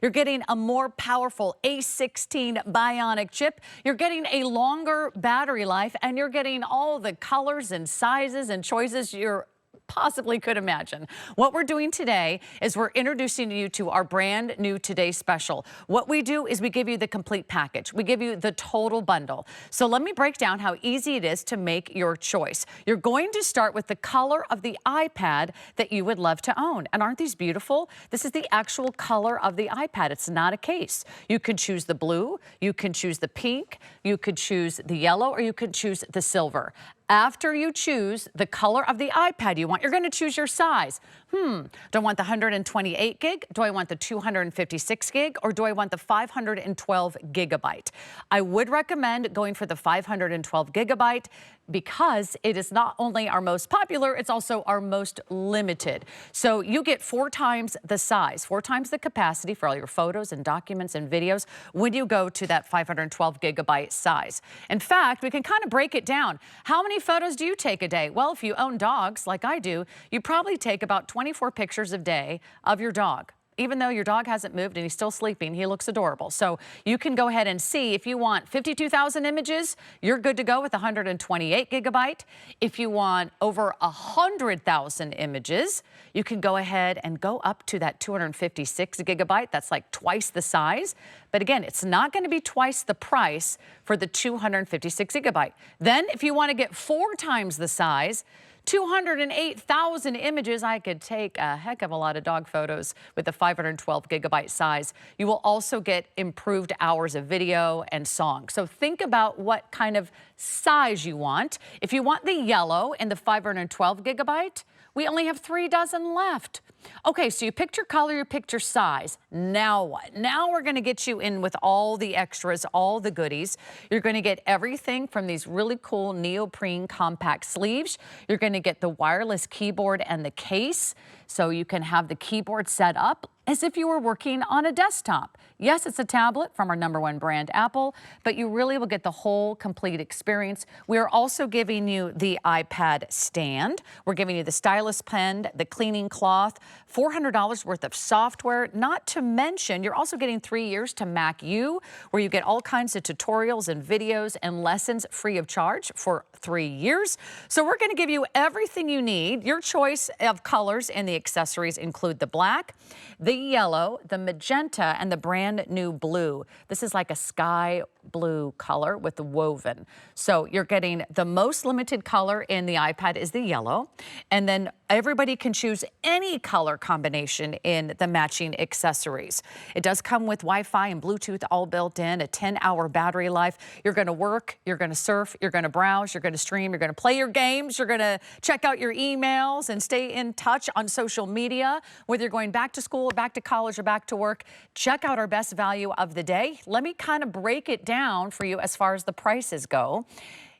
You're getting a more powerful A16 Bionic chip. You're getting a longer battery life, and you're getting all the colors and sizes and choices you're possibly could imagine. What we're doing today is we're introducing you to our brand new Today Special. What we do is we give you the complete package. We give you the total bundle. So let me break down how easy it is to make your choice. You're going to start with the color of the iPad that you would love to own. And aren't these beautiful? This is the actual color of the iPad. It's not a case. You could choose the blue, you can choose the pink, you could choose the yellow, or you could choose the silver. After you choose the color of the iPad you want, you're going to choose your size. Do I want the 128 gig? Do I want the 256 gig? Or do I want the 512 gigabyte? I would recommend going for the 512 gigabyte because it is not only our most popular, it's also our most limited. So you get 4 times the size, 4 times the capacity for all your photos and documents and videos when you go to that 512 gigabyte size. In fact, we can kind of break it down. How many photos do you take a day? Well, if you own dogs like I do, you probably take about 24 pictures a day of your dog. Even though your dog hasn't moved and he's still sleeping, he looks adorable. So you can go ahead and see if you want 52,000 images, you're good to go with 128 gigabyte. If you want over 100,000 images, you can go ahead and go up to that 256 gigabyte. That's like twice the size. But again, it's not going to be twice the price for the 256 gigabyte. Then if you want to get 4 times the size, 208,000 images, I could take a heck of a lot of dog photos with the 512 gigabyte size. You will also get improved hours of video and song. So think about what kind of size you want. If you want the yellow and the 512 gigabyte, we only have 3 dozen left. Okay, so you picked your color, you picked your size. Now what? Now we're going to get you in with all the extras, all the goodies. You're going to get everything from these really cool neoprene compact sleeves. You're going to get the wireless keyboard and the case, so you can have the keyboard set up as if you were working on a desktop. Yes, it's a tablet from our #1 brand, Apple, but you really will get the whole complete experience. We are also giving you the iPad stand. We're giving you the stylus pen, the cleaning cloth, $400 worth of software, not to mention you're also getting 3 years to Mac U, where you get all kinds of tutorials and videos and lessons free of charge for 3 years. So we're going to give you everything you need. Your choice of colors and the accessories include the black, the yellow, the magenta, and the brand new blue. This is like a sky blue color with the woven. So you're getting the most limited color in the iPad is the yellow. And then everybody can choose any color combination in the matching accessories. It does come with Wi-Fi and Bluetooth all built in, a 10-hour battery life. You're going to work, you're going to surf, you're going to browse, you're going to stream, you're going to play your games, you're going to check out your emails and stay in touch on social media. Whether you're going back to school, or back to college, or back to work, check out our best value of the day. Let me kind of break it down for you as far as the prices go.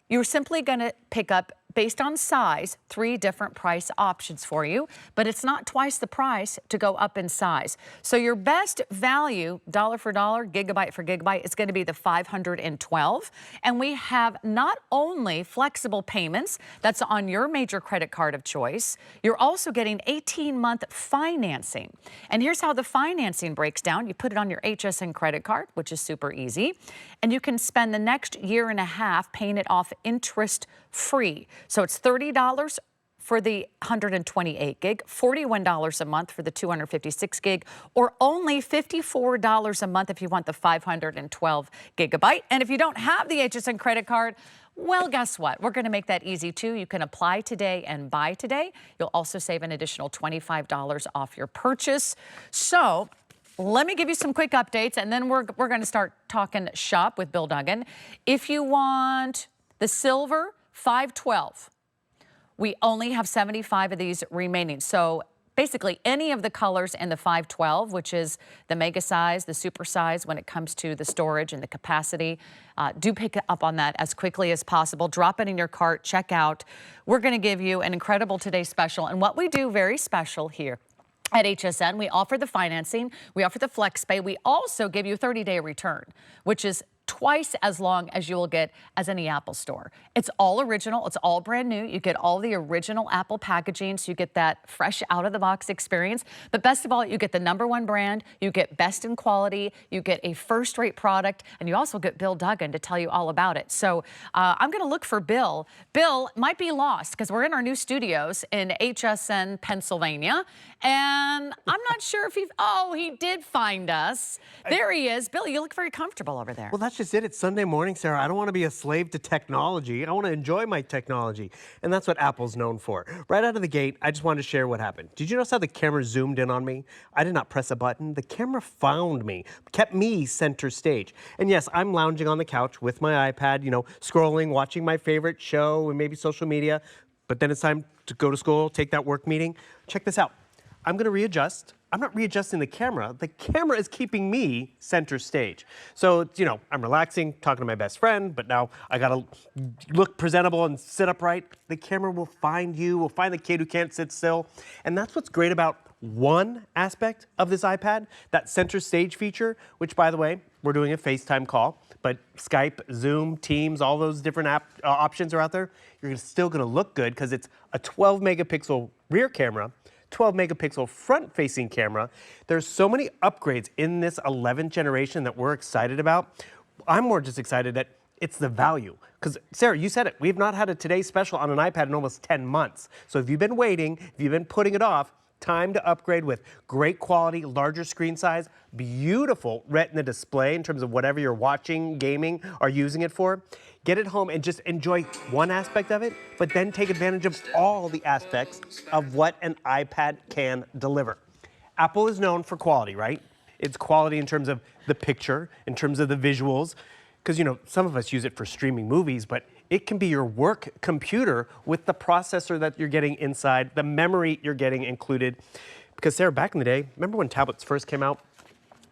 You're simply going to pick up, based on size, 3 different price options for you, but it's not twice the price to go up in size. So your best value, dollar for dollar, gigabyte for gigabyte, is going to be the 512. And we have not only flexible payments, that's on your major credit card of choice, you're also getting 18-month financing. And here's how the financing breaks down. You put it on your HSN credit card, which is super easy, and you can spend the next 1.5 years paying it off interest-free. So it's $30 for the 128 gig, $41 a month for the 256 gig, or only $54 a month if you want the 512 gigabyte. And if you don't have the HSN credit card, well, guess what? We're going to make that easy too. You can apply today and buy today. You'll also save an additional $25 off your purchase. So let me give you some quick updates, and then we're going to start talking shop with Bill Duggan. If you want the silver 512, we only have 75 of these remaining. So basically any of the colors in the 512, which is the mega size, the super size when it comes to the storage and the capacity, do pick up on that as quickly as possible. Drop it in your cart, check out. We're going to give you an incredible Today Special. And what we do very special here at HSN, we offer the financing, we offer the flex pay, we also give you a 30-day return, which is twice as long as you will get as any Apple store. It's all original. It's all brand new. You get all the original Apple packaging, so you get that fresh out-of-the-box experience. But best of all, you get the #1 brand. You get best in quality. You get a first-rate product, and you also get Bill Duggan to tell you all about it. So I'm going to look for Bill. Bill might be lost because we're in our new studios in HSN, Pennsylvania, and I'm not sure if he did find us. There he is. Bill, you look very comfortable over there. Well, that's just it. It's Sunday morning, Sarah. I don't want to be a slave to technology. I want to enjoy my technology. And that's what Apple's known for. Right out of the gate, I just wanted to share what happened. Did you notice how the camera zoomed in on me? I did not press a button. The camera found me, kept me center stage. And yes, I'm lounging on the couch with my iPad, you know, scrolling, watching my favorite show and maybe social media. But then it's time to go to school, take that work meeting. Check this out. I'm going to readjust. I'm not readjusting the camera. The camera is keeping me center stage. So, you know, I'm relaxing, talking to my best friend, but now I got to look presentable and sit upright. The camera will find you, will find the kid who can't sit still. And that's what's great about one aspect of this iPad, that center stage feature, which, by the way, we're doing a FaceTime call, but Skype, Zoom, Teams, all those different options are out there. You're still going to look good because it's a 12 megapixel rear camera, 12 megapixel front-facing camera. There's so many upgrades in this 11th generation that we're excited about. I'm more just excited that it's the value. Because, Sarah, you said it. We've not had a Today Special on an iPad in almost 10 months. So if you've been waiting, if you've been putting it off, time to upgrade with great quality, larger screen size, beautiful Retina display in terms of whatever you're watching, gaming, or using it for. Get it home and just enjoy one aspect of it, but then take advantage of all the aspects of what an iPad can deliver. Apple is known for quality, right? It's quality in terms of the picture, in terms of the visuals, because, you know, some of us use it for streaming movies, but it can be your work computer with the processor that you're getting inside, the memory you're getting included. Because, Sarah, back in the day, remember when tablets first came out?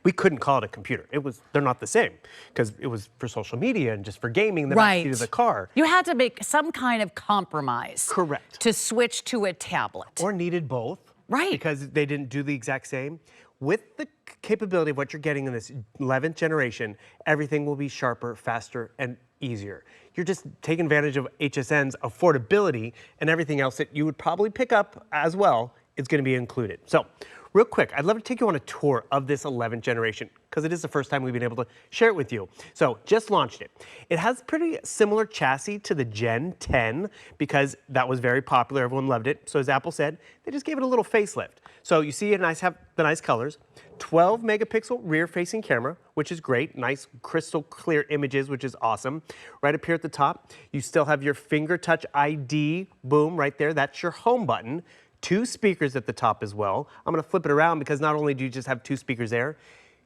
We couldn't call it a computer. They're not the same because it was for social media and just for gaming in the backseat of the car. You had to make some kind of compromise. Correct. To switch to a tablet. Or needed both. Right. Because they didn't do the exact same. With the capability of what you're getting in this 11th generation, everything will be sharper, faster, and easier. You're just taking advantage of HSN's affordability, and everything else that you would probably pick up as well is going to be included. So, real quick, I'd love to take you on a tour of this 11th generation because it is the first time we've been able to share it with you. So, just launched it. It has pretty similar chassis to the Gen 10 because that was very popular. Everyone loved it. So, as Apple said, they just gave it a little facelift. So, you see have the nice colors. 12 megapixel rear-facing camera, which is great. Nice crystal clear images, which is awesome. Right up here at the top, you still have your finger touch ID, boom, right there. That's your home button. 2 speakers at the top as well. I'm going to flip it around because not only do you just have 2 speakers there,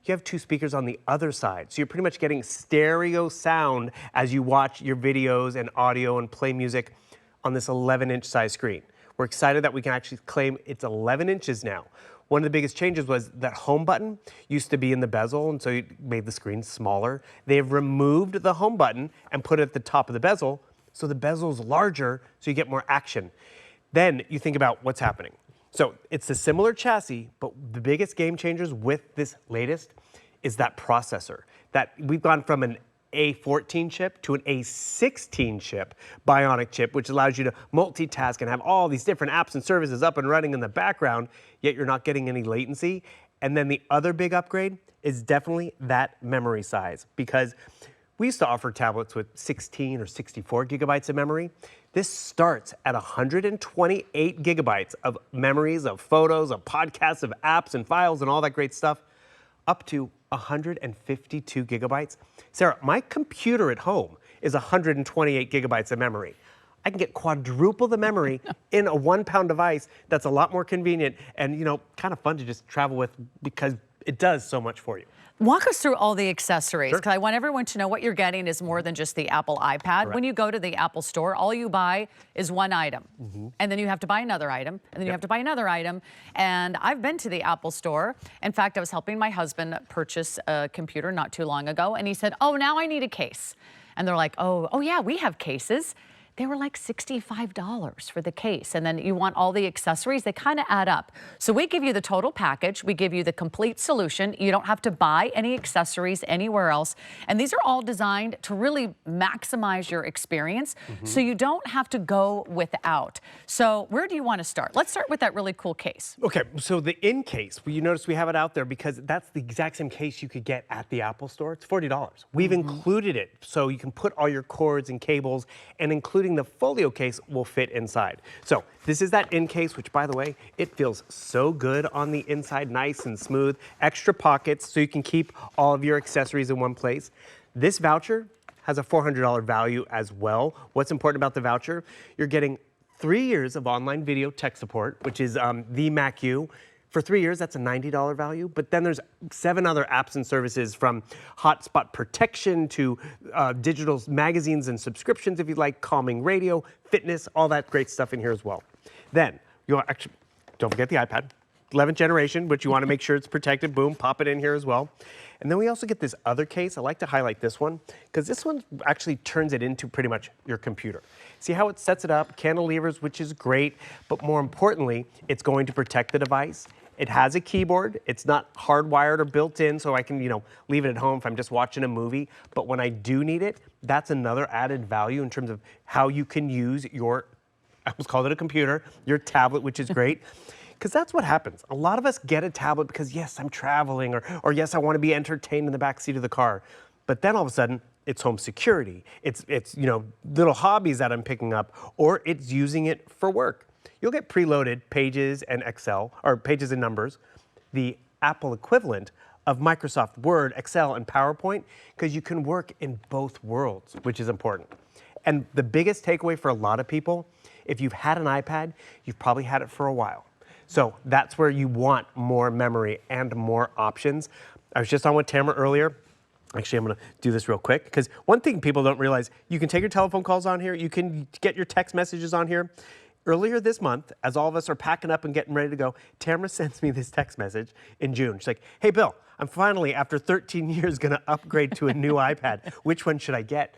you have 2 speakers on the other side. So you're pretty much getting stereo sound as you watch your videos and audio and play music on this 11-inch size screen. We're excited that we can actually claim it's 11 inches now. One of the biggest changes was that home button used to be in the bezel, and so it made the screen smaller. They have removed the home button and put it at the top of the bezel, so the bezel is larger, so you get more action. Then you think about what's happening. So it's a similar chassis, but the biggest game changers with this latest is that processor. That we've gone from an A14 chip to an A16 chip, Bionic chip, which allows you to multitask and have all these different apps and services up and running in the background, yet you're not getting any latency. And then the other big upgrade is definitely that memory size, because we used to offer tablets with 16 or 64 gigabytes of memory. This starts at 128 gigabytes of memories, of photos, of podcasts, of apps and files and all that great stuff, up to 152 gigabytes. Sarah, my computer at home is 128 gigabytes of memory. I can get quadruple the memory in a 1-pound device that's a lot more convenient and, you know, kind of fun to just travel with because it does so much for you. Walk us through all the accessories, Sure. because I want everyone to know what you're getting is more than just the Apple iPad. Correct. When you go to the Apple store, all you buy is one item. And then you have to buy another item, and then you have to buy another item. And I've been to the Apple store. In fact, I was helping my husband purchase a computer not too long ago, and he said, oh, now I need a case. And they're like, oh yeah, we have cases. they were like $65 for the case. And then you want all the accessories, they kind of add up. So we give you the total package. We give you the complete solution. You don't have to buy any accessories anywhere else. And these are all designed to really maximize your experience. So you don't have to go without. So where do you want to start? Let's start with that really cool case. Okay, so the in case, you notice we have it out there because that's the exact same case you could get at the Apple store. It's $40. We've included it so you can put all your cords and cables, and including the folio case will fit inside. So this is that in case, which by the way, it feels so good on the inside, nice and smooth. Extra pockets so you can keep all of your accessories in one place. This voucher has a $400 value as well. What's important about the voucher? You're getting 3 years of online video tech support, which is the Mac U. For 3 years, that's a $90 value, but then there's 7 other apps and services from hotspot protection to digital magazines and subscriptions if you like, calming radio, fitness, all that great stuff in here as well. Then, you'll actually, don't forget the iPad, 11th generation, which you want to make sure it's protected, boom, pop it in here as well. And then we also get this other case. I like to highlight this one because this one actually turns it into pretty much your computer. See how it sets it up, cantilevers, which is great, but more importantly, it's going to protect the device. It has a keyboard. It's not hardwired or built in, so I can, leave it at home if I'm just watching a movie. But when I do need it, that's another added value in terms of how you can use your, I almost called it a computer, your tablet, which is great. Because that's what happens. A lot of us get a tablet because, yes, I'm traveling, or yes, I want to be entertained in the back seat of the car. But then all of a sudden, it's home security. It's little hobbies that I'm picking up, or it's using it for work. You'll get preloaded Pages and Excel, or Pages and Numbers, the Apple equivalent of Microsoft Word, Excel, and PowerPoint, because you can work in both worlds, which is important. And the biggest takeaway for a lot of people, if you've had an iPad, you've probably had it for a while. So that's where you want more memory and more options. I was just on with Tamara earlier. Actually, I'm going to do this real quick because one thing people don't realize, you can take your telephone calls on here. You can get your text messages on here. Earlier this month, as all of us are packing up and getting ready to go, Tamara sends me this text message in June. She's like, hey, Bill, I'm finally, after 13 years, going to upgrade to a new iPad. Which one should I get?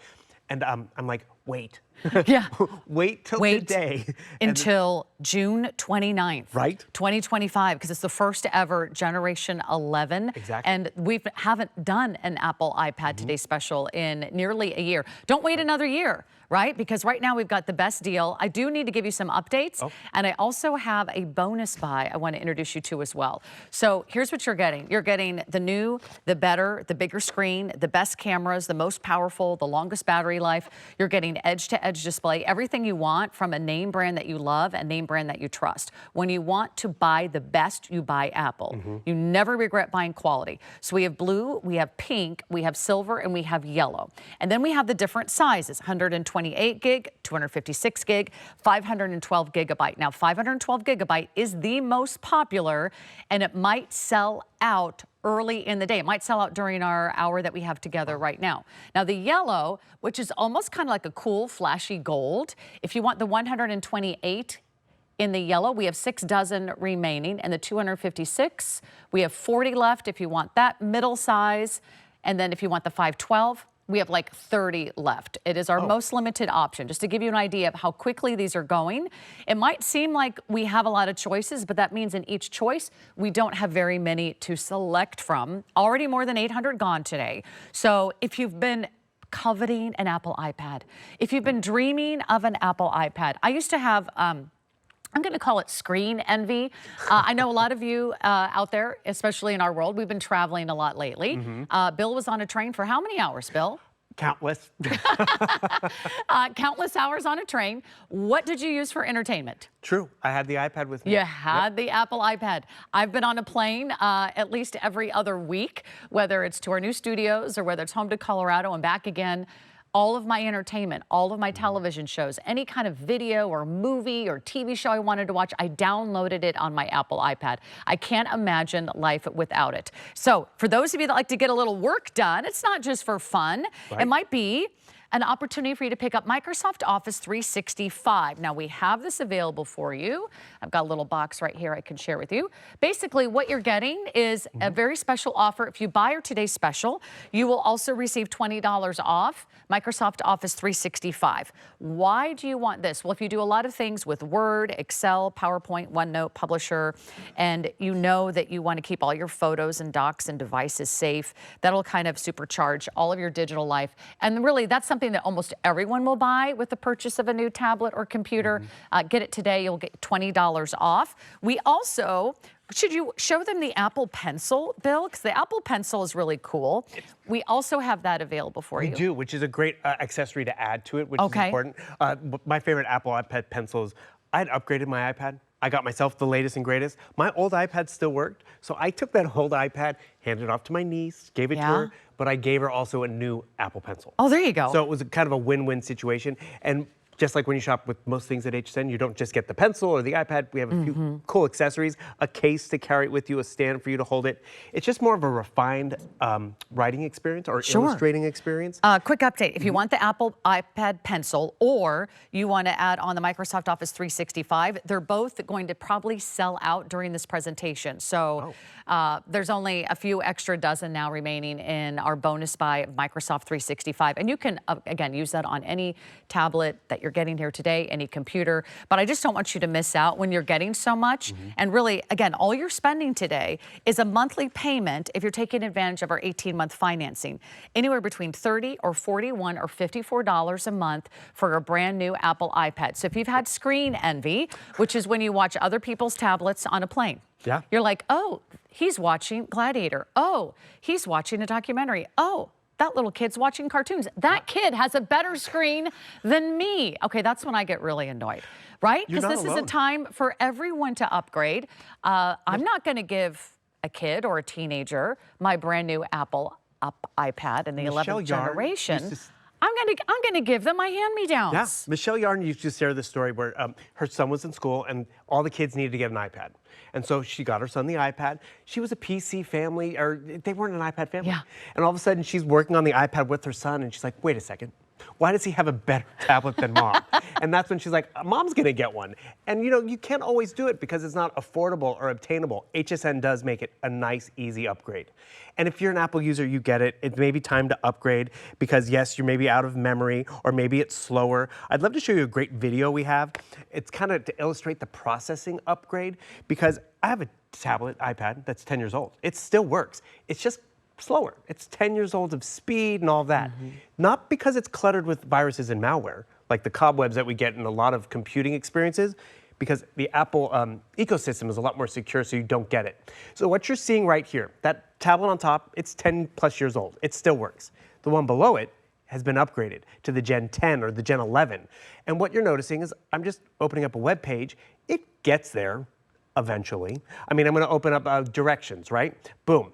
And I'm like, wait. Yeah. Wait till the day. Until June 29th. Right. 2025, because it's the first ever Generation 11. Exactly. And we haven't done an Apple iPad Today special in nearly a year. Don't wait another year, right? Because right now we've got the best deal. I do need to give you some updates. And I also have a bonus buy I want to introduce you to as well. So here's what you're getting. You're getting the new, the better, the bigger screen, the best cameras, the most powerful, the longest battery life. You're getting edge-to-edge display, everything you want from a name brand that you love and name brand that you trust. When you want to buy the best, you buy Apple. You never regret buying quality. So we have blue, we have pink, we have silver, and we have yellow. And then we have the different sizes, 128 gig, 256 gig, 512 gigabyte. Now, 512 gigabyte is the most popular, and it might sell out early in the day. It might sell out during our hour that we have together right now. Now, the yellow, which is almost kind of like a cool, flashy gold, if you want the 128 in the yellow, we have 6 dozen remaining, and the 256, we have 40 left if you want that middle size, and then if you want the 512, we have like 30 left. It is our most limited option. Just to give you an idea of how quickly these are going, it might seem like we have a lot of choices, but that means in each choice, we don't have very many to select from. Already more than 800 gone today. So if you've been coveting an Apple iPad, if you've been dreaming of an Apple iPad, I used to have, I'm going to call it screen envy. I know a lot of you out there, especially in our world, we've been traveling a lot lately. Bill was on a train for how many hours, Bill? Countless. Countless hours on a train. What did you use for entertainment? True. I had the iPad with me. You had the Apple iPad. I've been on a plane at least every other week, whether it's to our new studios or whether it's home to Colorado and back again. All of my entertainment, all of my television shows, any kind of video or movie or TV show I wanted to watch, I downloaded it on my Apple iPad. I can't imagine life without it. So for those of you that like to get a little work done, it's not just for fun. It might be an opportunity for you to pick up Microsoft Office 365. Now, we have this available for you. I've got a little box right here I can share with you. Basically, what you're getting is a very special offer. If you buy our today's special, you will also receive $20 off Microsoft Office 365. Why do you want this? Well, if you do a lot of things with Word, Excel, PowerPoint, OneNote, Publisher, and you know that you want to keep all your photos and docs and devices safe, that'll kind of supercharge all of your digital life. And really, that's something that almost everyone will buy with the purchase of a new tablet or computer. Get it today, you'll get $20 off. We also, should you show them the Apple Pencil, Bill? Because the Apple Pencil is really cool. We also have that available for you. We do, which is a great accessory to add to it, which is important. My favorite Apple iPad pencils, I had upgraded my iPad. I got myself the latest and greatest. My old iPad still worked, so I took that old iPad, handed it off to my niece, gave it to her, but I gave her also a new Apple Pencil. Oh, there you go. So it was kind of a win-win situation. And just like when you shop with most things at HSN, you don't just get the pencil or the iPad. We have a few cool accessories, a case to carry it with you, a stand for you to hold it. It's just more of a refined writing experience or illustrating experience. Quick update. If you want the Apple iPad Pencil or you want to add on the Microsoft Office 365, they're both going to probably sell out during this presentation. So there's only a few extra dozen now remaining in our bonus buy of Microsoft 365. And you can, again, use that on any tablet that you're getting here today, any computer. But I just don't want you to miss out when you're getting so much. And really, again, all you're spending today is a monthly payment if you're taking advantage of our 18-month financing. Anywhere between $30 or $41 or $54 a month for a brand new Apple iPad. So if you've had screen envy, which is when you watch other people's tablets on a plane. You're like, oh, he's watching Gladiator. Oh, he's watching a documentary. Oh, that little kid's watching cartoons. That kid has a better screen than me. Okay, that's when I get really annoyed, right? Because this is a time for everyone to upgrade. I'm not going to give a kid or a teenager my brand new Apple iPad in the 11th generation. I'm gonna give them my hand-me-downs. Yeah, Michelle Yarn used to share this story where her son was in school and all the kids needed to get an iPad. And so she got her son the iPad. She was a PC family, or they weren't an iPad family. And all of a sudden she's working on the iPad with her son and she's like, wait a second. Why does he have a better tablet than mom? And that's when she's like, mom's gonna get one. And you know, you can't always do it because it's not affordable or obtainable. HSN does make it a nice, easy upgrade. And if you're an Apple user, you get it. It may be time to upgrade because yes, you're maybe out of memory or maybe it's slower. I'd love to show you a great video we have. It's kind of to illustrate the processing upgrade because I have a tablet, iPad, that's 10 years old. It still works. It's just slower. It's 10 years old of speed and all that. Not because it's cluttered with viruses and malware, like the cobwebs that we get in a lot of computing experiences, because the Apple ecosystem is a lot more secure, so you don't get it. So what you're seeing right here, that tablet on top, it's 10 plus years old. It still works. The one below it has been upgraded to the Gen 10 or the Gen 11. And what you're noticing is I'm just opening up a web page. It gets there eventually. I mean, I'm going to open up directions, right? Boom.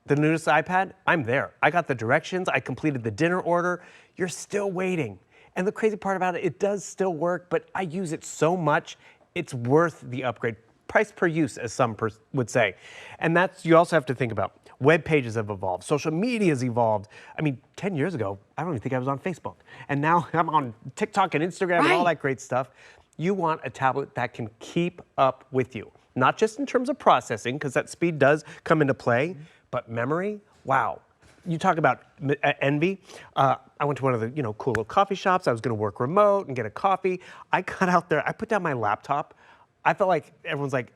The newest iPad, I'm there. I got the directions. I completed the dinner order. You're still waiting. And the crazy part about it, it does still work, but I use it so much, it's worth the upgrade. Price per use, as some would say. And that's, you also have to think about, web pages have evolved. Social media has evolved. I mean, 10 years ago, I don't even think I was on Facebook. And now I'm on TikTok and Instagram and all that great stuff. You want a tablet that can keep up with you. Not just in terms of processing, because that speed does come into play, but memory, wow. You talk about envy. I went to one of the cool little coffee shops. I was going to work remote and get a coffee. I got out there. I put down my laptop. I felt like everyone's like,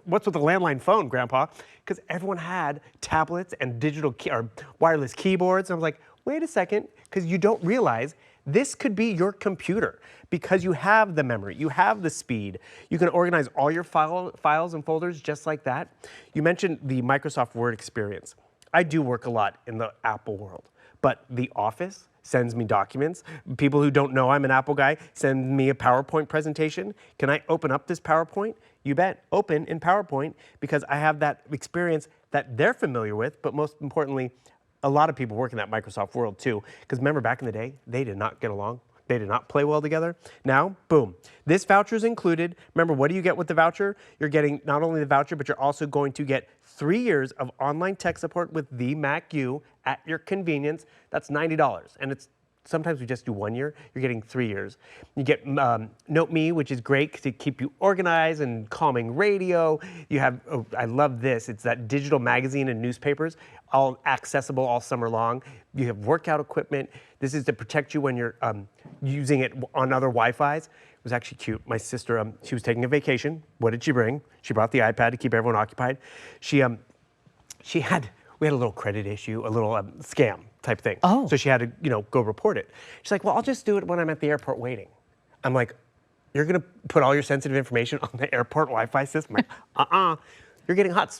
what's with the landline phone, Grandpa? Because everyone had tablets and digital or wireless keyboards. And I was like, wait a second, because you don't realize this could be your computer because you have the memory, you have the speed. You can organize all your files and folders just like that. You mentioned the Microsoft Word experience. I do work a lot in the Apple world, but the Office sends me documents. People who don't know I'm an Apple guy send me a PowerPoint presentation. Can I open up this PowerPoint? You bet, open in PowerPoint because I have that experience that they're familiar with, but most importantly, a lot of people work in that Microsoft world too. Because remember back in the day, they did not get along. They did not play well together. Now, boom. This voucher is included. Remember, what do you get with the voucher? You're getting not only the voucher, but you're also going to get 3 years of online tech support with the Mac U at your convenience. That's $90. And it's sometimes we just do 1 year. You're getting 3 years. You get Note Me, which is great to keep you organized, and calming radio. You have, oh, I love this. It's that digital magazine and newspapers, all accessible all summer long. You have workout equipment. This is to protect you when you're using it on other Wi-Fis. It was actually cute. My sister, she was taking a vacation. What did she bring? She brought the iPad to keep everyone occupied. We had a little credit issue, a little scam type thing. Oh. So she had to, go report it. She's like, well, I'll just do it when I'm at the airport waiting. I'm like, you're gonna put all your sensitive information on the airport Wi-Fi system? I'm like, You're getting hot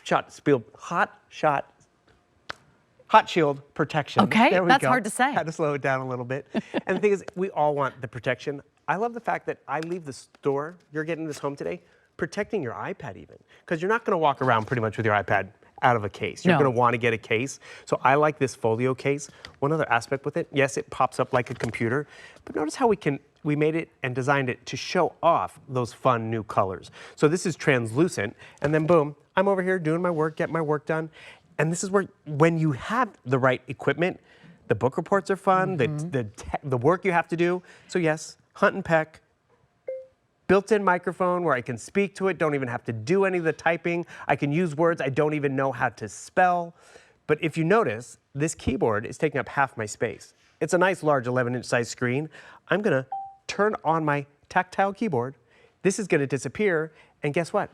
shield protection. Okay, there we that's go. hard to say. Had to slow it down a little bit. And the thing is, we all want the protection. I love the fact that I leave the store, you're getting this home today, protecting your iPad even. Because you're not gonna walk around pretty much with your iPad out of a case. You're gonna wanna get a case. So I like this folio case. One other aspect with it, yes, it pops up like a computer, but notice how we made it and designed it to show off those fun new colors. So this is translucent, and then boom, I'm over here doing my work, getting my work done. And this is where, when you have the right equipment, the book reports are fun, the work you have to do. So yes, hunt and peck, built-in microphone where I can speak to it, don't even have to do any of the typing. I can use words I don't even know how to spell. But if you notice, this keyboard is taking up half my space. It's a nice large 11-inch size screen. I'm gonna turn on my tactile keyboard. This is gonna disappear, and guess what?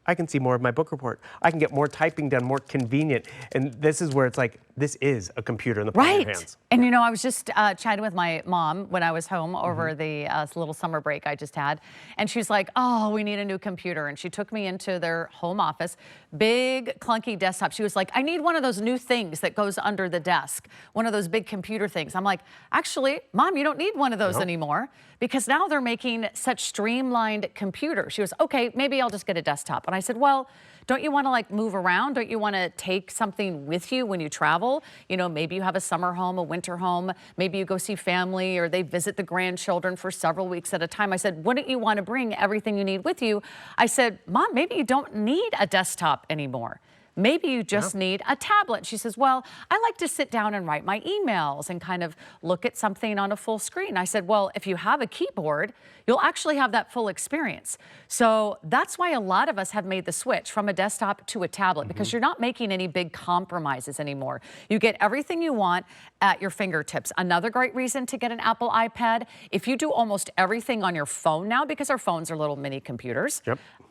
I can see more of my book report. I can get more typing done, more convenient. And this is where it's like, this is a computer in the palm of your hands. And I was just chatting with my mom when I was home over the little summer break I just had. And she's like, oh, we need a new computer. And she took me into their home office, big clunky desktop. She was like, I need one of those new things that goes under the desk, one of those big computer things. I'm like, actually, Mom, you don't need one of those anymore, because now they're making such streamlined computers. She was, okay, maybe I'll just get a desktop. And I said, well, don't you want to like move around? Don't you want to take something with you when you travel? Maybe you have a summer home, a winter home. Maybe you go see family, or they visit the grandchildren for several weeks at a time. I said, wouldn't you want to bring everything you need with you? I said, Mom, maybe you don't need a desktop anymore. Maybe you just need a tablet. She says, well, I like to sit down and write my emails and kind of look at something on a full screen. I said, well, if you have a keyboard, you'll actually have that full experience. So that's why a lot of us have made the switch from a desktop to a tablet, because you're not making any big compromises anymore. You get everything you want at your fingertips. Another great reason to get an Apple iPad, if you do almost everything on your phone now, because our phones are little mini computers,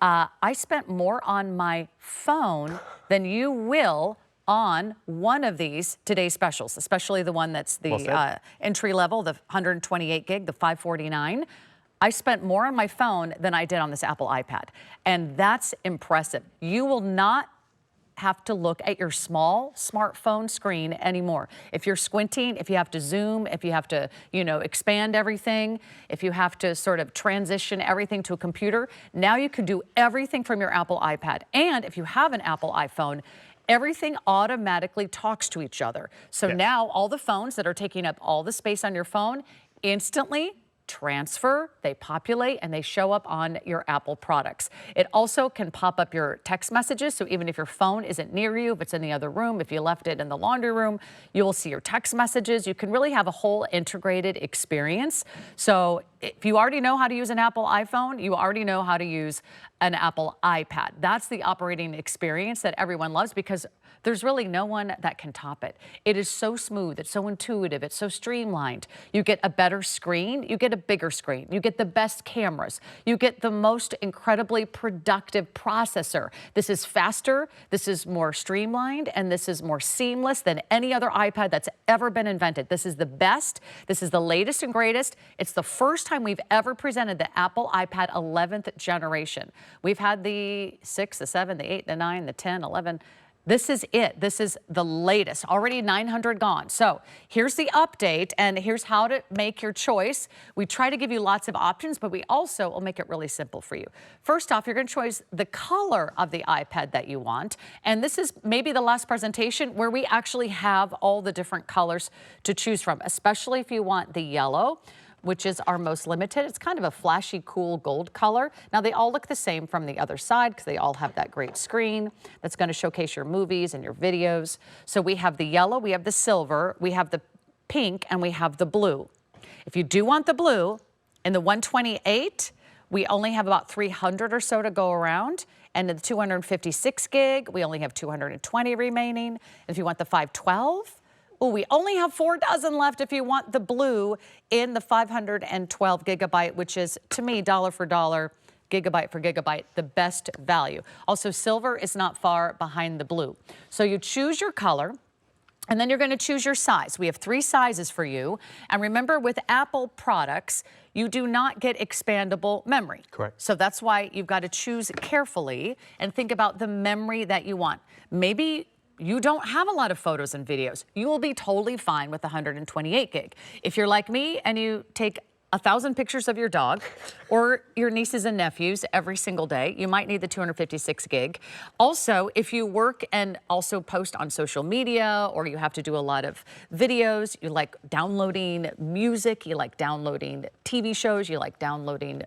I spent more on my phone than you will on one of these today's specials, especially the one that's the entry level, the 128 gig, the $549. I spent more on my phone than I did on this Apple iPad, and that's impressive. You will not have to look at your small smartphone screen anymore. If you're squinting, if you have to zoom, if you have to, expand everything, if you have to sort of transition everything to a computer, now you can do everything from your Apple iPad. And if you have an Apple iPhone, everything automatically talks to each other. So now all the phones that are taking up all the space on your phone instantly transfer, they populate, and they show up on your Apple products. It also can pop up your text messages, so even if your phone isn't near you, if it's in the other room, if you left it in the laundry room, you will see your text messages. You can really have a whole integrated experience. So if you already know how to use an Apple iPhone, you already know how to use an Apple iPad. That's the operating experience that everyone loves, because there's really no one that can top it. It is so smooth, it's so intuitive, it's so streamlined. You get a better screen, you get a bigger screen, you get the best cameras, you get the most incredibly productive processor. This is faster, this is more streamlined, and this is more seamless than any other iPad that's ever been invented. This is the best, this is the latest and greatest. It's the first time we've ever presented the Apple iPad 11th generation. We've had the 6, the 7, the 8, the 9, the 10, 11. This is it. This is the latest. Already 900 gone. So here's the update, and here's how to make your choice. We try to give you lots of options, but we also will make it really simple for you. First off, you're going to choose the color of the iPad that you want. And this is maybe the last presentation where we actually have all the different colors to choose from, especially if you want the yellow, which is our most limited. It's kind of a flashy, cool gold color. Now, they all look the same from the other side because they all have that great screen that's going to showcase your movies and your videos. So we have the yellow, we have the silver, we have the pink, and we have the blue. If you do want the blue, in the 128, we only have about 300 or so to go around. And in the 256 gig, we only have 220 remaining. If you want the 512, we only have 4 dozen left if you want the blue in the 512 gigabyte, which is, to me, dollar for dollar, gigabyte for gigabyte, the best value. Also, silver is not far behind the blue. So you choose your color, and then you're going to choose your size. We have 3 sizes for you. And remember, with Apple products, you do not get expandable memory. Correct. So that's why you've got to choose carefully and think about the memory that you want. Maybe you don't have a lot of photos and videos. You will be totally fine with 128 gig. If you're like me and you take 1,000 pictures of your dog or your nieces and nephews every single day, you might need the 256 gig. Also, if you work and also post on social media, or you have to do a lot of videos, you like downloading music, you like downloading TV shows, you like downloading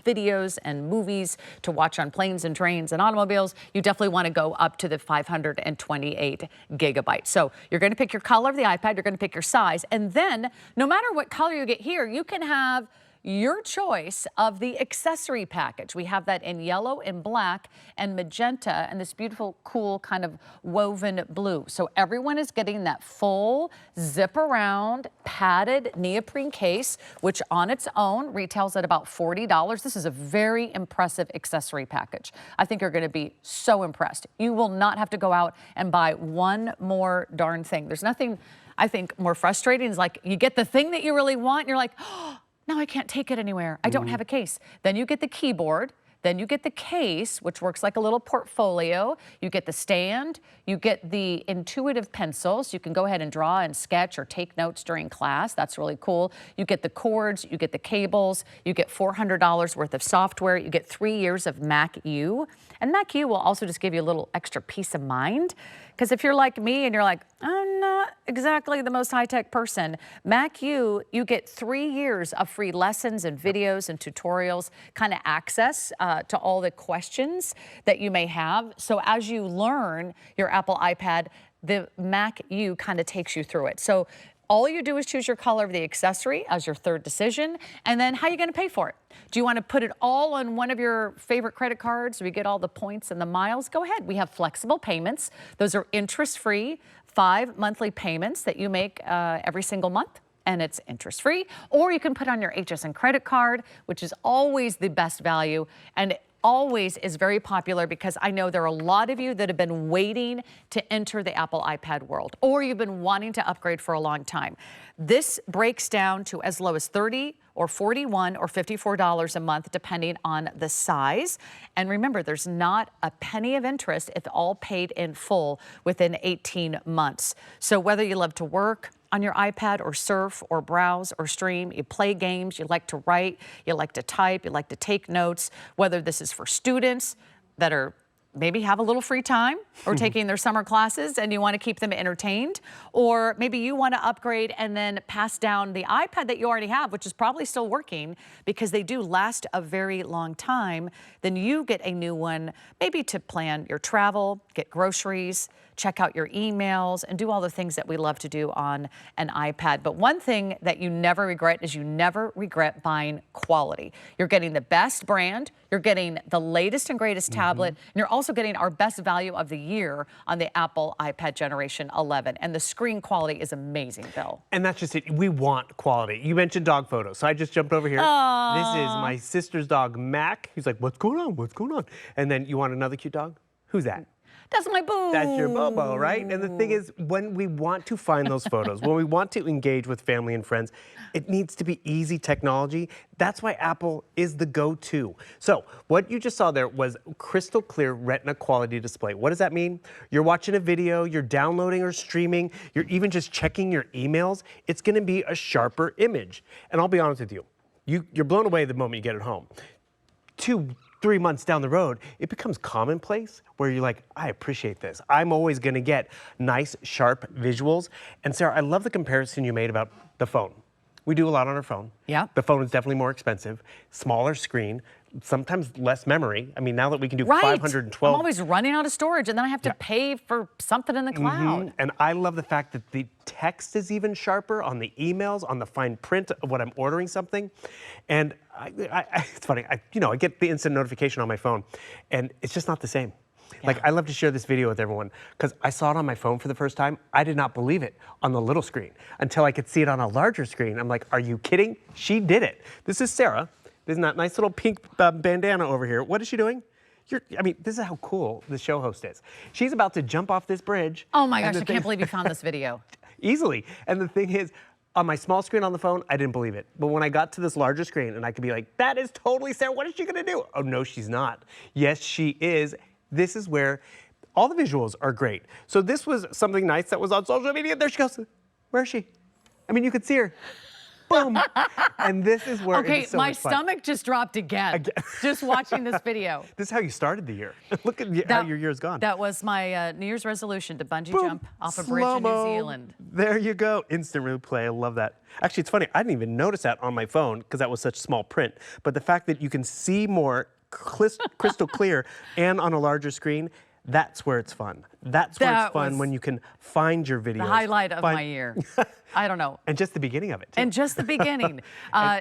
videos and movies to watch on planes and trains and automobiles, you definitely want to go up to the 528 gigabytes. So you're going to pick your color of the iPad, you're going to pick your size, and then no matter what color you get here, you can have your choice of the accessory package. We have that in yellow and black and magenta and this beautiful, cool kind of woven blue. So everyone is getting that full zip around padded neoprene case, which on its own retails at about $40. This is a very impressive accessory package. I think you're going to be so impressed. You will not have to go out and buy one more darn thing. There's nothing, I think, more frustrating is like you get the thing that you really want and you're like, oh, now I can't take it anywhere. I don't have a case. Then you get the keyboard. Then you get the case, which works like a little portfolio. You get the stand. You get the intuitive pencils. You can go ahead and draw and sketch or take notes during class. That's really cool. You get the cords. You get the cables. You get $400 worth of software. You get 3 years of Mac U. And Mac U will also just give you a little extra peace of mind. Because if you're like me and you're like, I'm not exactly the most high-tech person, Mac U, you get 3 years of free lessons and videos and tutorials, kind of access to all the questions that you may have. So as you learn your Apple iPad, the Mac U kind of takes you through it. So all you do is choose your color of the accessory as your third decision, and then how are you going to pay for it? Do you want to put it all on one of your favorite credit cards? Do we get all the points and the miles? Go ahead. We have flexible payments. Those are interest-free, 5 monthly payments that you make every single month, and it's interest-free. Or you can put on your HSN credit card, which is always the best value, and always is very popular because I know there are a lot of you that have been waiting to enter the Apple iPad world, or you've been wanting to upgrade for a long time. This breaks down to as low as $30 or $41 or $54 a month, depending on the size. And remember, there's not a penny of interest if all paid in full within 18 months. So whether you love to work on your iPad or surf or browse or stream, you play games, you like to write, you like to type, you like to take notes, whether this is for students that are maybe have a little free time or taking their summer classes and you want to keep them entertained, or maybe you want to upgrade and then pass down the iPad that you already have, which is probably still working because they do last a very long time, then you get a new one, maybe to plan your travel, get groceries, check out your emails, and do all the things that we love to do on an iPad. But one thing that you never regret is you never regret buying quality. You're getting the best brand, you're getting the latest and greatest tablet, and you're also getting our best value of the year on the Apple iPad Generation 11. And the screen quality is amazing, Bill. And that's just it. We want quality. You mentioned dog photos, so I just jumped over here. Aww. This is my sister's dog, Mac. He's like, what's going on? What's going on? And then you want another cute dog? Who's that? That's my boo. That's your Bobo, right? And the thing is, when we want to find those photos, when we want to engage with family and friends, it needs to be easy technology. That's why Apple is the go-to. So what you just saw there was crystal clear Retina quality display. What does that mean? You're watching a video, you're downloading or streaming, you're even just checking your emails. It's going to be a sharper image. And I'll be honest with you, you're blown away the moment you get it home. 2-3 months down the road, it becomes commonplace where you're like, I appreciate this. I'm always going to get nice, sharp visuals. And Sarah, I love the comparison you made about the phone. We do a lot on our phone. Yeah. The phone is definitely more expensive, smaller screen, sometimes less memory. I mean, now that we can do Right. 512. I'm always running out of storage, and then I have to pay for something in the cloud. And I love the fact that the text is even sharper on the emails, on the fine print of when I'm ordering something. And it's funny, I get the instant notification on my phone, and it's just not the same. Like, I love to share this video with everyone because I saw it on my phone for the first time. I did not believe it on the little screen until I could see it on a larger screen. I'm like, are you kidding? She did it. This is Sarah. Isn't that nice little pink bandana over here? What is she doing? This is how cool the show host is. She's about to jump off this bridge. Oh my gosh, I can't believe you found this video. Easily. And the thing is, on my small screen on the phone, I didn't believe it. But when I got to this larger screen and I could be like, that is totally Sarah, what is she gonna do? Oh no, she's not. Yes, she is. This is where all the visuals are great. So this was something nice that was on social media. There she goes. Where is she? I mean, you could see her. Boom. And this is where Okay, it's so my much fun. stomach just dropped again. Just watching this video. This is how you started the year. Look at how your year's gone. That was my New Year's resolution to bungee jump off a bridge in New Zealand. There you go. Instant replay. I love that. Actually, it's funny. I didn't even notice that on my phone because that was such small print. But the fact that you can see more crystal clear and on a larger screen, that's where it's fun. That's where it's fun when you can find your videos. The highlight of my year. I don't know. And just the beginning of it, too. And just the beginning.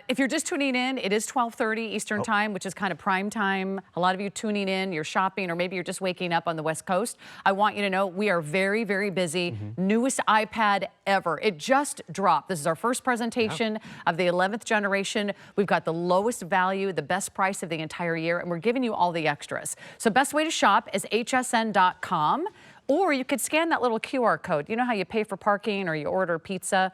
If you're just tuning in, it is 12:30 Eastern Time, which is kind of prime time. A lot of you tuning in, you're shopping, or maybe you're just waking up on the West Coast. I want you to know we are very, very busy. Newest iPad ever. It just dropped. This is our first presentation of the 11th generation. We've got the lowest value, the best price of the entire year, and we're giving you all the extras. So best way to shop is hsn.com. Or you could scan that little QR code. You know how you pay for parking or you order pizza